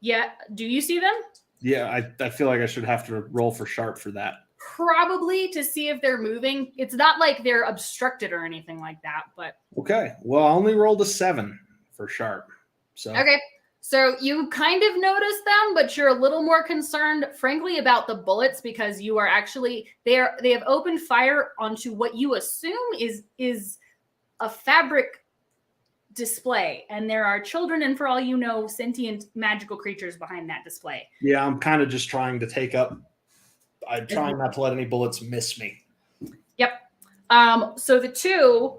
Yeah. Do you see them? Yeah, I feel like I should have to roll for sharp for that. Probably to see if they're moving. It's not like they're obstructed or anything like that, but okay. Well, I only rolled a 7 for sharp. So okay. So you kind of notice them, but you're a little more concerned, frankly, about the bullets because you are actually they have opened fire onto what you assume is a fabric display, and there are children and, for all you know, sentient magical creatures behind that display. Yeah, I'm kind of just trying to take up. I'm trying not to let any bullets miss me. Yep. So the two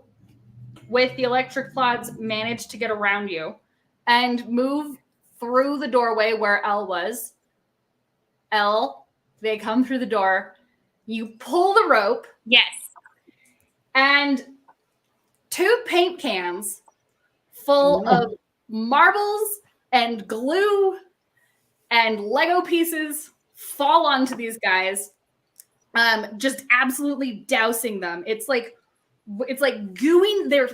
with the electric plods managed to get around you and move through the doorway where Elle was. Elle, they come through the door. You pull the rope. Yes. And 2 paint cans full of marbles and glue and Lego pieces fall onto these guys, just absolutely dousing them. It's like gooing. They're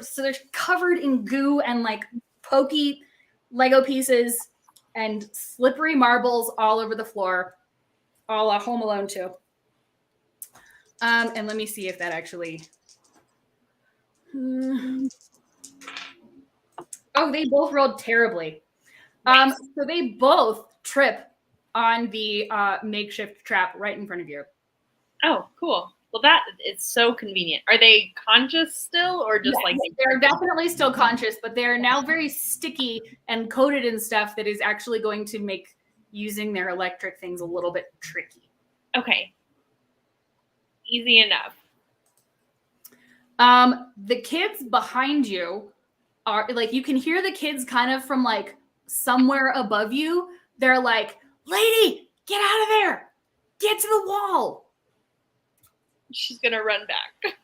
covered in goo and like pokey Lego pieces and slippery marbles all over the floor, a la Home Alone 2. And let me see if that actually. Oh, they both rolled terribly. Nice. So they both trip on the makeshift trap right in front of you. Oh, cool. Well, that is so convenient. Are they conscious still, or just Yes, like they're definitely still conscious, but they're now very sticky and coated in stuff that is actually going to make using their electric things a little bit tricky. okay, easy enough? The kids behind you are like, you can hear the kids kind of from like somewhere above you. They're like, "Lady, get out of there! Get to the wall!" She's gonna run back.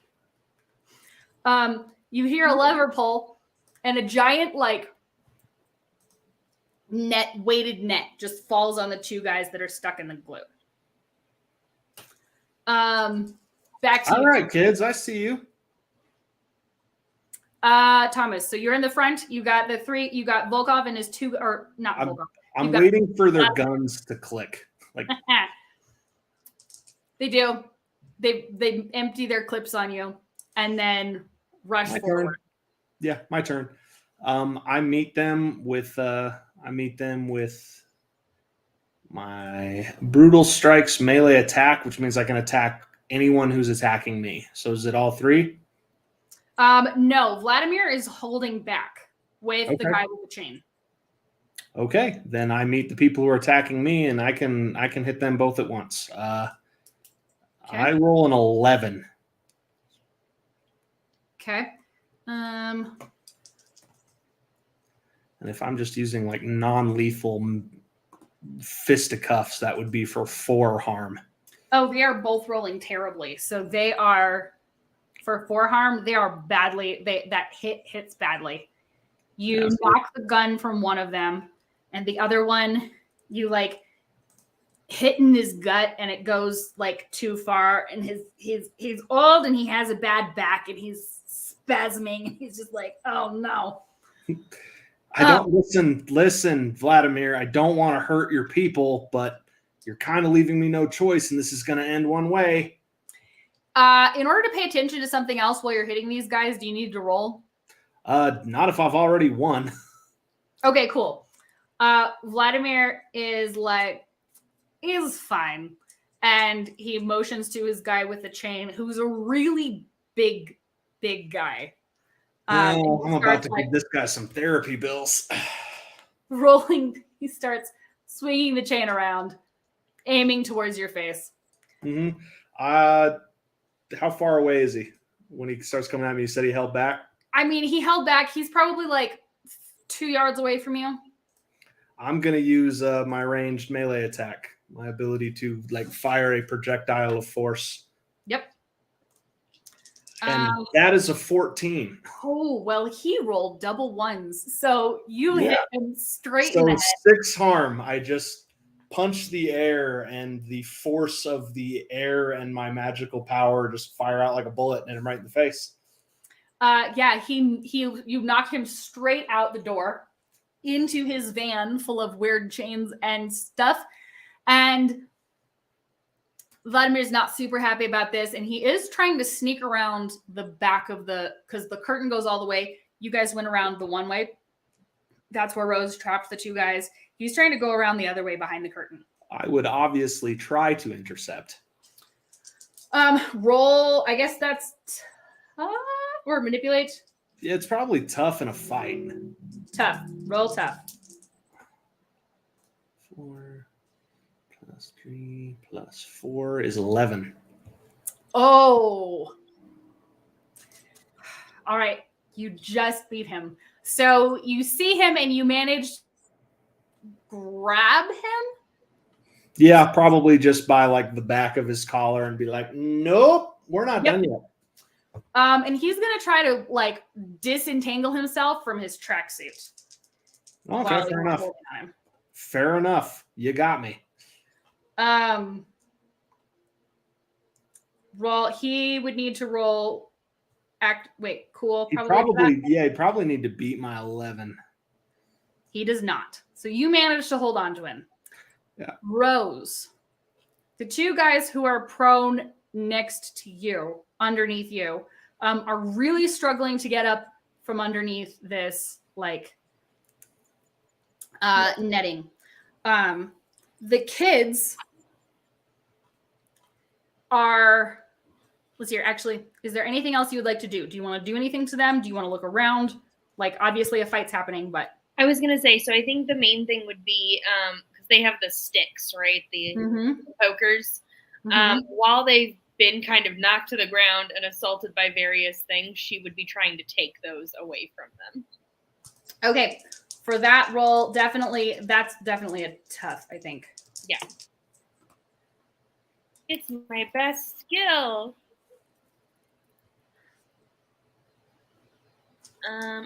You hear a lever pull, and a giant like weighted net just falls on the two guys that are stuck in the glue. Back to you. All right, kids, I see you. Thomas, so you're in the front. You got the 3. You got Volkov and his 2, or not Volkov. I'm waiting for their guns to click. Like they do. They empty their clips on you and then rush forward. Turn. Yeah, my turn. I meet them with my brutal strikes melee attack, which means I can attack anyone who's attacking me. So is it all 3? No, Vladimir is holding back with the guy with the chain. Okay, then I meet the people who are attacking me, and I can hit them both at once. I roll an 11. Okay. And if I'm just using like non-lethal fisticuffs, that would be for 4 harm. Oh, they are both rolling terribly. So they are, for 4 harm, they are badly. That hits badly. You knock the gun from one of them, and the other one, you like hit in his gut, and it goes like too far. And he's old, and he has a bad back, and he's spasming, and he's just like, oh no. I don't listen, Vladimir. I don't want to hurt your people, but you're kind of leaving me no choice, and this is going to end one way. In order to pay attention to something else while you're hitting these guys, do you need to roll? Not if I've already won. Okay, cool. Vladimir is fine. And he motions to his guy with the chain, who's a really big guy. I'm about to give this guy some therapy bills. Rolling, he starts swinging the chain around, aiming towards your face. Mm-hmm. How far away is he when he starts coming at me? You said he held back? I mean, he held back. He's probably like 2 yards away from you. I'm going to use my ranged melee attack, my ability to like fire a projectile of force. Yep. And that is a 14. Oh, well, he rolled double ones. So you hit him straight in the head. 6 harm. I just punch the air, and the force of the air and my magical power just fire out like a bullet and hit him right in the face. You knock him straight out the door into his van full of weird chains and stuff. And Vladimir's not super happy about this, and he is trying to sneak around the back of because the curtain goes all the way. You guys went around the one way. That's where Rose trapped the 2 guys. He's trying to go around the other way behind the curtain. I would obviously try to intercept. Roll, I guess that's or manipulate. It's probably tough in a fight. Tough. Roll tough. 4 plus 3 plus 4 is 11. Oh. All right. You just beat him. So you see him and you manage to grab him? Yeah, probably just by like the back of his collar and be like, nope, we're not done yet. And he's going to try to like disentangle himself from his tracksuit. Okay, fair enough. Fair enough. You got me. Well, he would need to roll cool. He'd probably need to beat my 11. He does not. So you managed to hold on to him. Yeah. Rose, the 2 guys who are prone next to you, underneath you, are really struggling to get up from underneath this netting. The kids are. Let's see here. Actually, is there anything else you would like to do? Do you want to do anything to them? Do you want to look around? Like, obviously, a fight's happening, but I was gonna say. So I think the main thing would be because they have the sticks, right? The pokers. Mm-hmm. While they've been kind of knocked to the ground and assaulted by various things, she would be trying to take those away from them. Okay, for that role, that's definitely a tough, I think. Yeah. It's my best skill.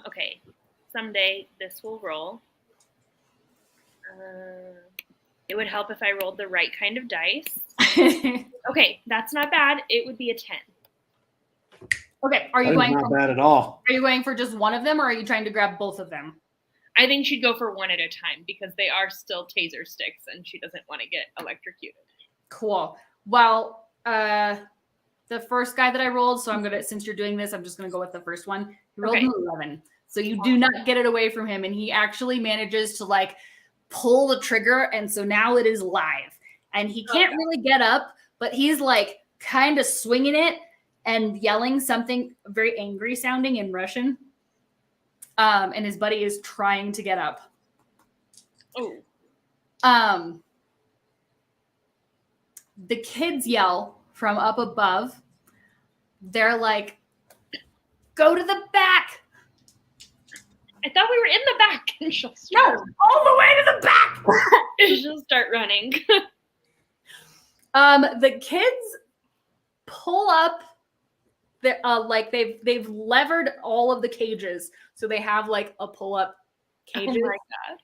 Okay. Someday this will roll. It would help if I rolled the right kind of dice. Okay, that's not bad. It would be a 10. Okay, are you going? Not bad at all. Are you going for just one of them, or are you trying to grab both of them? I think she'd go for one at a time because they are still taser sticks, and she doesn't want to get electrocuted. Cool. Well, the first guy that I rolled, so since you're doing this, I'm just gonna go with the first one. He rolled an 11, so you do not get it away from him, and he actually manages to like pull the trigger, and so now it is live, and he can't really get up, but he's like kind of swinging it and yelling something very angry sounding in Russian. And his buddy is trying to get up. Oh. The kids yell from up above. They're like, go to the back. I thought we were in the back. And she'll start. No, all the way to the back. She'll start running. The kids pull up. They've levered all of the cages, so they have like a pull-up cages. Oh my god!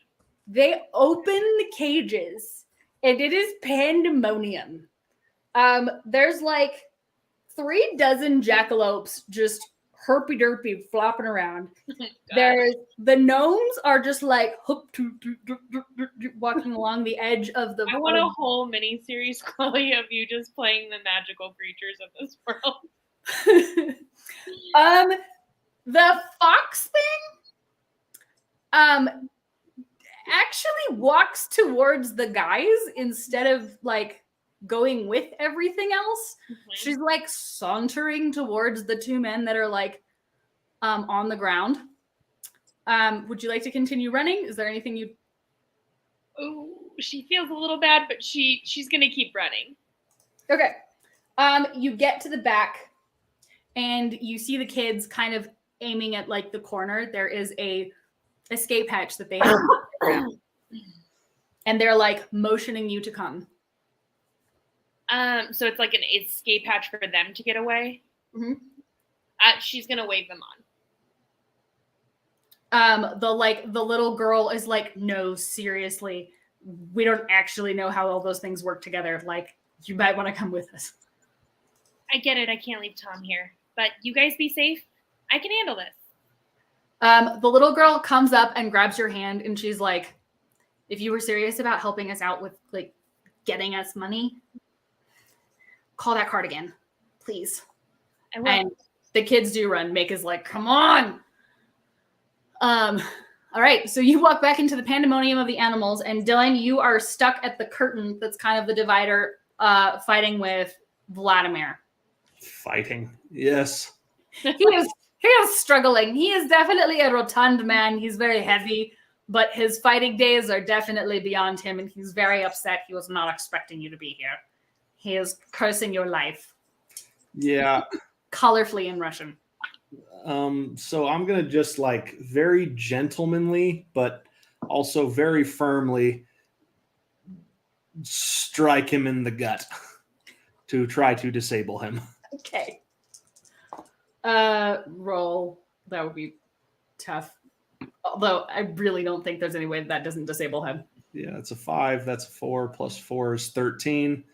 They open the cages, and it is pandemonium. There's like 3 dozen jackalopes just herpy derpy flopping around. There's the gnomes are just like walking along the edge of the. I want a whole mini series, Chloe, of you just playing the magical creatures of this world. The fox thing actually walks towards the guys instead of like going with everything else. She's like sauntering towards the two men that are like on the ground. Would you like to continue running? Is there anything you? Oh, she feels a little bad, but she's gonna keep running. Okay. You get to the back and you see the kids kind of aiming at like the corner. There is a escape hatch that they have. And they're like motioning you to come. So it's like an escape hatch for them to get away. Mm-hmm. She's gonna wave them on. The little girl is like, no, seriously, we don't actually know how all those things work together. Like, you might want to come with us. I get it. I can't leave Tom here, but you guys be safe. I can handle this. The little girl comes up and grabs your hand, and she's like, if you were serious about helping us out with like getting us money, call that card again, please. And the kids do run. Make is like, come on. All right, so you walk back into the pandemonium of the animals, and Dylan, you are stuck at the curtain that's kind of the divider, fighting with Vladimir. Fighting, yes. He is struggling. He is definitely a rotund man. He's very heavy, but his fighting days are definitely beyond him, and he's very upset. He was not expecting you to be here. He is cursing your life. Yeah. Colorfully in Russian. So I'm going to just like very gentlemanly, but also very firmly strike him in the gut to try to disable him. Okay. Roll. That would be tough. Although I really don't think there's any way that doesn't disable him. Yeah, that's a 5. That's a 4. Plus 4 is 13.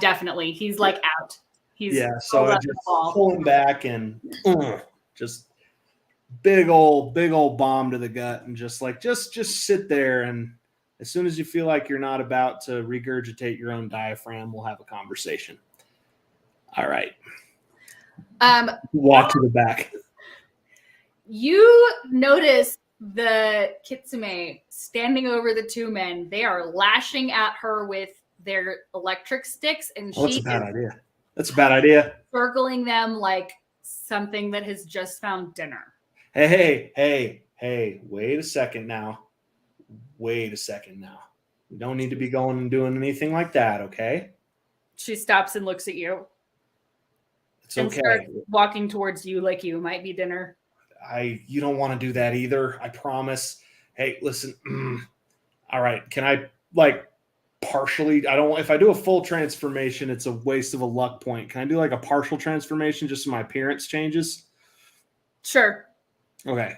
Definitely. He's like out. He's so I just pull him back and just big old bomb to the gut, and just sit there, and as soon as you feel like you're not about to regurgitate your own diaphragm, we'll have a conversation. All right. Walk to the back. You notice the Kitsume standing over the two men. They are lashing at her with their electric sticks, and that's a bad idea. That's a bad idea. Circling them like something that has just found dinner. Hey, wait a second now. We don't need to be going and doing anything like that, okay? She stops and looks at you. It's okay. Starts walking towards you like you might be dinner. You don't want to do that either. I promise. Hey, listen. All right. Can I partially? If I do a full transformation, it's a waste of a luck point. Can I do like a partial transformation just so my appearance changes? Sure. Okay.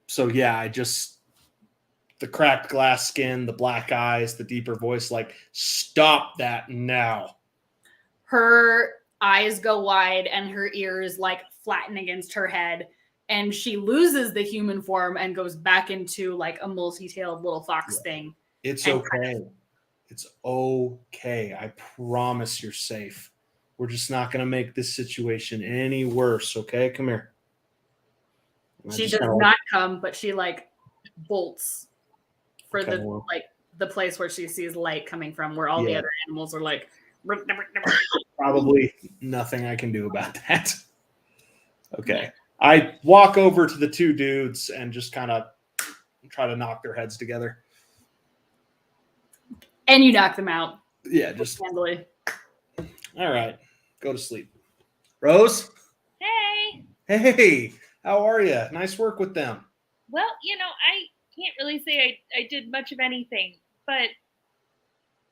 So yeah, the cracked glass skin, the black eyes, the deeper voice, like, stop that now. Her eyes go wide and her ears like flatten against her head, and she loses the human form and goes back into like a multi-tailed little fox thing. It's okay. It's okay. I promise you're safe. We're just not going to make this situation any worse. Okay, come here. She does not come, but she like bolts for the place where she sees light coming from, where all the other animals are like. Probably nothing I can do about that. Okay. I walk over to the two dudes and just kind of try to knock their heads together. And you knock them out. Yeah, just handily. All right. Go to sleep. Rose? Hey, how are you? Nice work with them. Well, I can't really say I did much of anything, but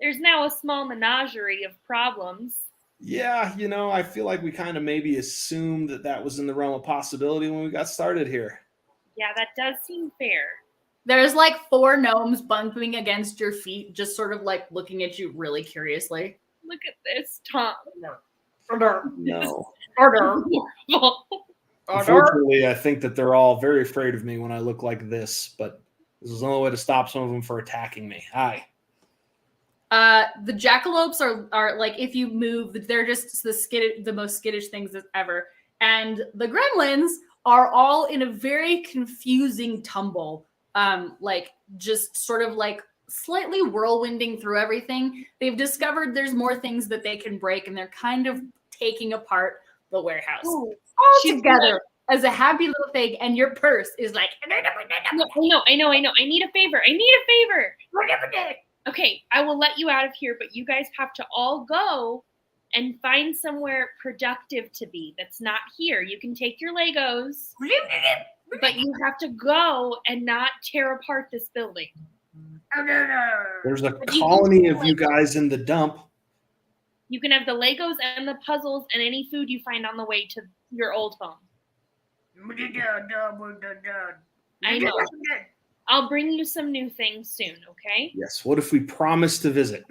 there's now a small menagerie of problems. Yeah, I feel like we kind of maybe assumed that was in the realm of possibility when we got started here. Yeah, that does seem fair. There's like 4 gnomes bumping against your feet, just sort of like looking at you really curiously. Look at this, Tom. No. Order. Unfortunately, I think that they're all very afraid of me when I look like this, but this is the only way to stop some of them from attacking me. Hi. The jackalopes are like, if you move, they're just the most skittish things ever. And the gremlins are all in a very confusing tumble. Like just sort of like slightly whirlwinding through everything. They've discovered there's more things that they can break, and they're kind of taking apart the warehouse. Ooh, all together as a happy little thing, and your purse is like, I know. I need a favor. Okay, I will let you out of here, but you guys have to all go and find somewhere productive to be that's not here. You can take your Legos, but you have to go and not tear apart this building. There's a colony of you guys in the dump. You can have the Legos and the puzzles and any food you find on the way to your old home. I know. I'll bring you some new things soon, okay? Yes. What if we promise to visit?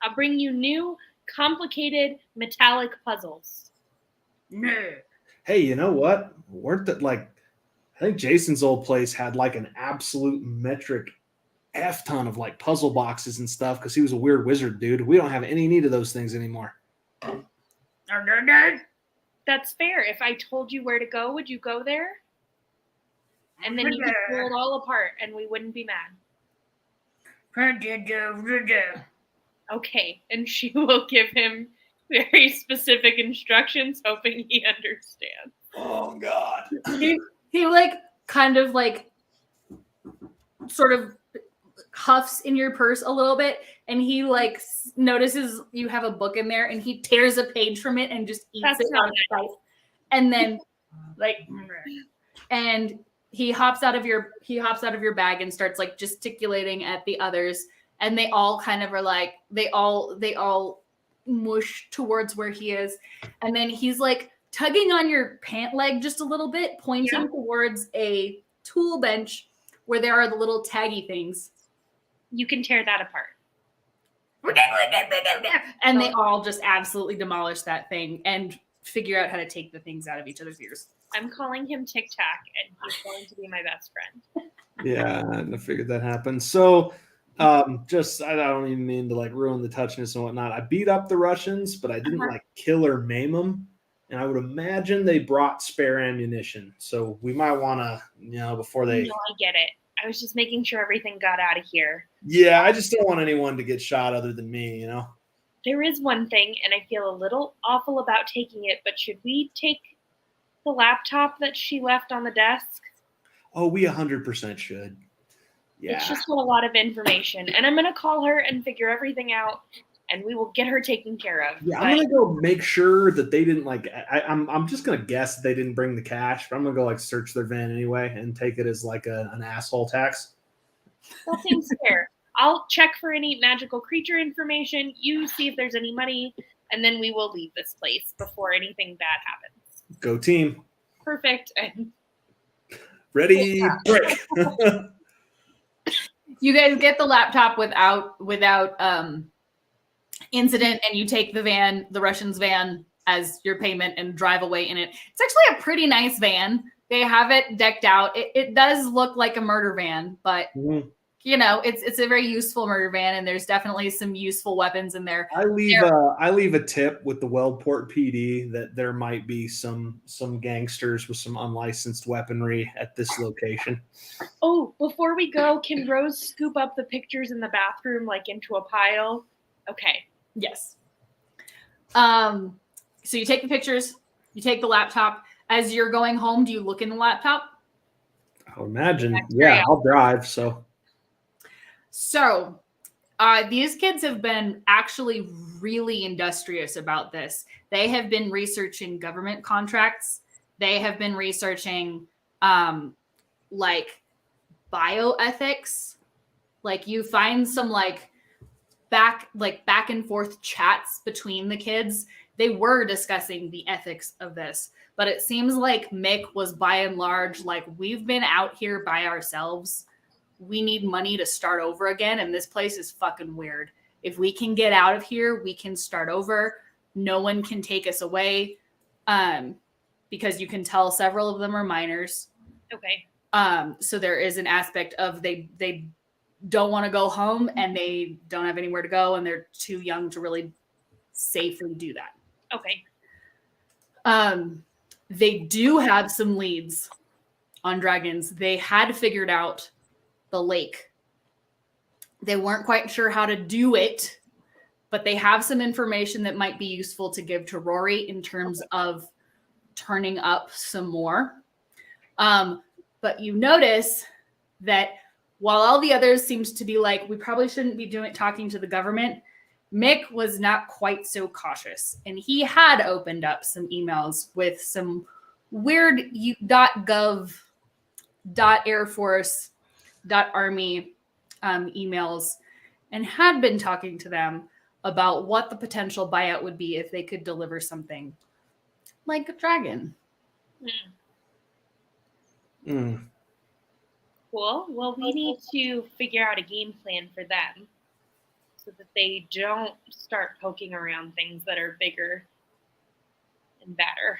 I'll bring you new, complicated, metallic puzzles. Hey, you know what? Weren't that like, I think Jason's old place had like an absolute metric F ton of like puzzle boxes and stuff because he was a weird wizard, dude. We don't have any need of those things anymore. That's fair. If I told you where to go, would you go there? And then you could pull it all apart and we wouldn't be mad. Okay, and she will give him very specific instructions, hoping he understands. Oh, God. he like kind of like sort of huffs in your purse a little bit, and he like notices you have a book in there, and he tears a page from it and just eats it out of sight. And then like, and he hops out of your bag and starts like gesticulating at the others, and they all kind of are like, they all mush towards where he is, and then he's like tugging on your pant leg just a little bit, pointing towards a tool bench where there are the little taggy things. You can tear that apart. And they all just absolutely demolish that thing and figure out how to take the things out of each other's ears. I'm calling him Tic Tac, and he's going to be my best friend. Yeah, I figured that happened. So, I don't even mean to like ruin the touchness and whatnot. I beat up the Russians, but I didn't like kill or maim them. And I would imagine they brought spare ammunition. So we might want to, before they. No, I get it. I was just making sure everything got out of here. Yeah, I just don't want anyone to get shot other than me, There is one thing, and I feel a little awful about taking it, but should we take the laptop that she left on the desk? Oh, we 100% should. Yeah. It's just a lot of information, and I'm going to call her and figure everything out, and we will get her taken care of. Yeah, I'm going to go make sure that they didn't I'm just going to guess they didn't bring the cash, but I'm going to go search their van anyway and take it as an asshole tax. That seems fair. I'll check for any magical creature information. You see if there's any money, and then we will leave this place before anything bad happens. Go team. Perfect. And ready, break. You guys get the laptop without incident, and you take the Russians' van as your payment and drive away in it. It's actually a pretty nice van. They have it decked out. It does look like a murder van, but it's a very useful murder van, and there's definitely some useful weapons in there. I leave a tip with the Weldport PD that there might be some gangsters with some unlicensed weaponry at this location. Oh, before we go, can Rose scoop up the pictures in the bathroom into a pile? Okay. Yes. So you take the pictures, you take the laptop. As you're going home, do you look in the laptop? I'll imagine. Yeah, I'll drive, So, these kids have been actually really industrious about this. They have been researching government contracts. They have been researching, bioethics. You find some back and forth chats between the kids. They were discussing the ethics of this, but it seems like Mick was by and large we've been out here by ourselves. We need money to start over again, and this place is fucking weird. If we can get out of here, we can start over. No one can take us away, because you can tell several of them are minors. Okay. So there is an aspect of they don't want to go home and they don't have anywhere to go and they're too young to really safely do that. Okay. They do have some leads on dragons. They had figured out the lake. They weren't quite sure how to do it, but they have some information that might be useful to give to Rory in terms of turning up some more. But you notice that while all the others seems to be like, we probably shouldn't be talking to the government, Mick was not quite so cautious. And he had opened up some emails with some weird .gov, .air force, .army emails and had been talking to them about what the potential buyout would be if they could deliver something like a dragon. Cool. Well, we need to figure out a game plan for them so that they don't start poking around things that are bigger and badder.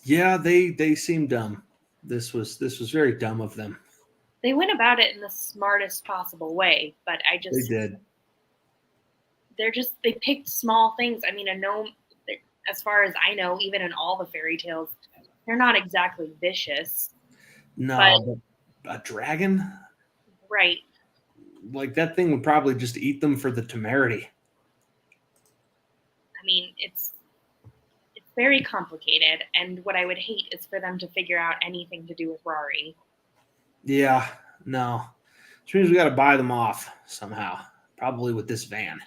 Yeah, they seem dumb. This was very dumb of them. They went about it in the smartest possible way, but They did. They picked small things. I mean, a gnome, as far as I know, even in all the fairy tales, they're not exactly vicious. No, but a dragon? Right. Like, that thing would probably just eat them for the temerity. I mean, it's very complicated, and what I would hate is for them to figure out anything to do with Rory. Yeah, no. Which means we got to buy them off somehow, probably with this van.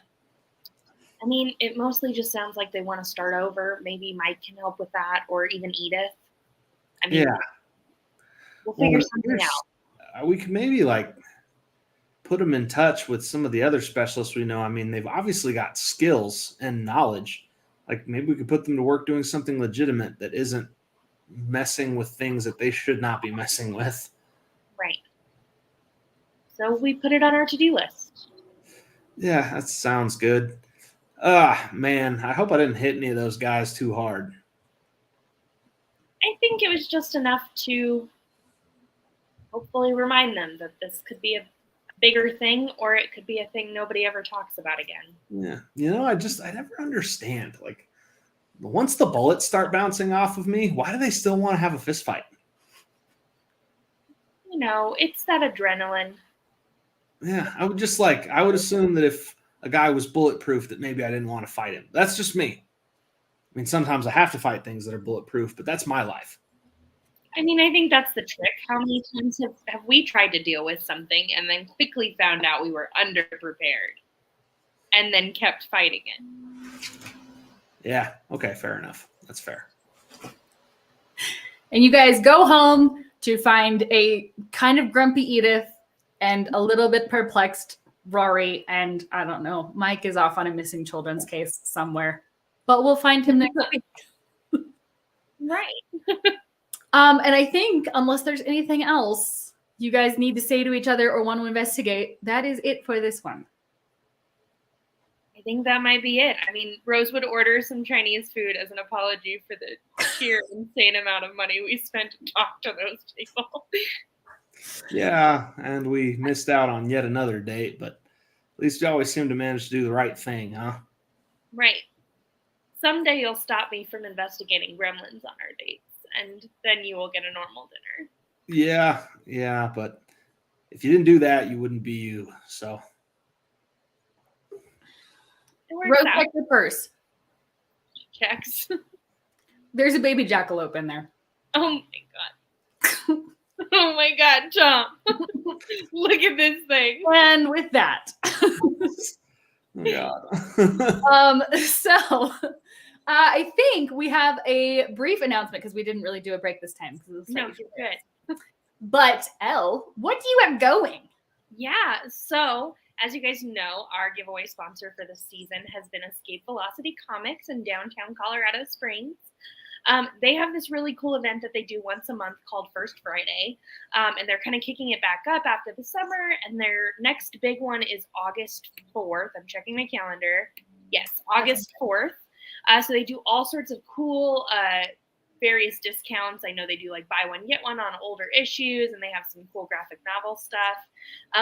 I mean, it mostly just sounds like they want to start over. Maybe Mike can help with that, or even Edith. I mean, Yeah. We'll figure something out. We can maybe put them in touch with some of the other specialists we know. I mean, they've obviously got skills and knowledge. Like, maybe we could put them to work doing something legitimate that isn't messing with things that they should not be messing with. Right. So we put it on our to-do list. Yeah, that sounds good. Man, I hope I didn't hit any of those guys too hard. I think it was just enough to hopefully remind them that this could be a bigger thing, or it could be a thing nobody ever talks about again. Yeah. I never understand. Like, once the bullets start bouncing off of me, why do they still want to have a fist fight? It's that adrenaline. Yeah, I would assume that if a guy was bulletproof, that maybe I didn't want to fight him. That's just me. I mean, sometimes I have to fight things that are bulletproof, but that's my life. I mean, I think that's the trick. How many times have we tried to deal with something and then quickly found out we were underprepared and then kept fighting it? Yeah, okay, fair enough. That's fair. And you guys go home to find a kind of grumpy Edith and a little bit perplexed Rory, and I don't know, Mike is off on a missing children's case somewhere, but we'll find him next week. Right. And I think, unless there's anything else you guys need to say to each other or want to investigate, that is it for this one. I think that might be it. I mean, Rose would order some Chinese food as an apology for the sheer insane amount of money we spent to talk to those people. Yeah, and we missed out on yet another date, but at least you always seem to manage to do the right thing, huh? Right. Someday you'll stop me from investigating gremlins on our dates, and then you will get a normal dinner. Yeah, but if you didn't do that, you wouldn't be you, so. Rose, check your purse. Checks. There's a baby jackalope in there. Oh my god. Oh my god, Tom. Look at this thing. And with that. Oh god. So I think we have a brief announcement because we didn't really do a break this time. No, you're good. But Elle, what do you have going? Yeah, so as you guys know, our giveaway sponsor for this season has been Escape Velocity Comics in downtown Colorado Springs. They have this really cool event that they do once a month called First Friday, and they're kind of kicking it back up after the summer, and their next big one is August 4th. I'm checking my calendar. Yes, August 4th. So they do all sorts of cool various discounts. I know they do like buy one, get one on older issues, and they have some cool graphic novel stuff.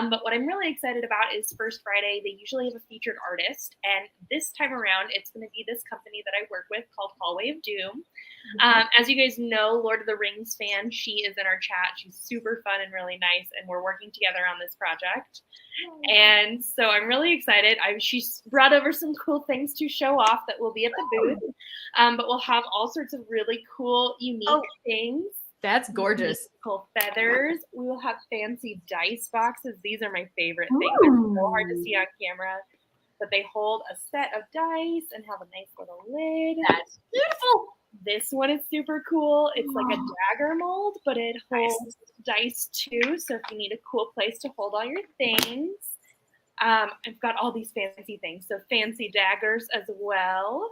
But what I'm really excited about is First Friday. They usually have a featured artist, and this time around, it's going to be this company that I work with called Hallway of Doom. As you guys know, Lord of the Rings fan, she is in our chat. She's super fun and really nice, and we're working together on this project. And so I'm really excited. She's brought over some cool things to show off that will be at the booth. But we'll have all sorts of really cool, unique things. That's gorgeous. Cool feathers. We will have fancy dice boxes. These are my favorite things. They're so hard to see on camera, but they hold a set of dice and have a nice little lid. That's beautiful. This one is super cool. It's like a dagger mold, but it holds dice too. So if you need a cool place to hold all your things, I've got all these fancy things. So fancy daggers as well.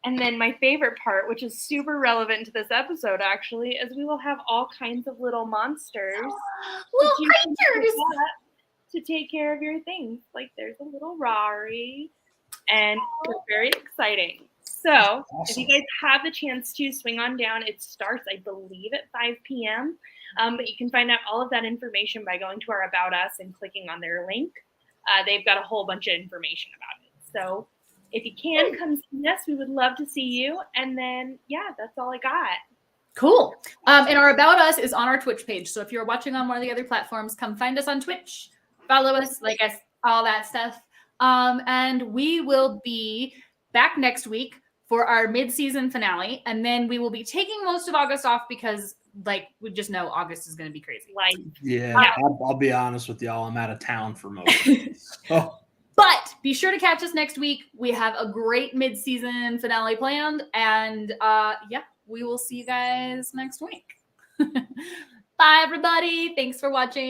And then my favorite part, which is super relevant to this episode actually, is we will have all kinds of little monsters. Little creatures to take care of your things. Like there's a little Rari, and it's very exciting. So if you guys have the chance to swing on down, it starts, I believe, at 5 p.m. But you can find out all of that information by going to our About Us and clicking on their link. They've got a whole bunch of information about it. So if you can come see us, we would love to see you. And then, yeah, that's all I got. Cool. And our About Us is on our Twitch page. So if you're watching on one of the other platforms, come find us on Twitch. Follow us, like us, all that stuff. And we will be back next week for our mid-season finale. And then we will be taking most of August off because, like, we just know August is going to be crazy. Like, I'll be honest with y'all. I'm out of town for most of it. But be sure to catch us next week. We have a great mid-season finale planned. And, we will see you guys next week. Bye, everybody. Thanks for watching.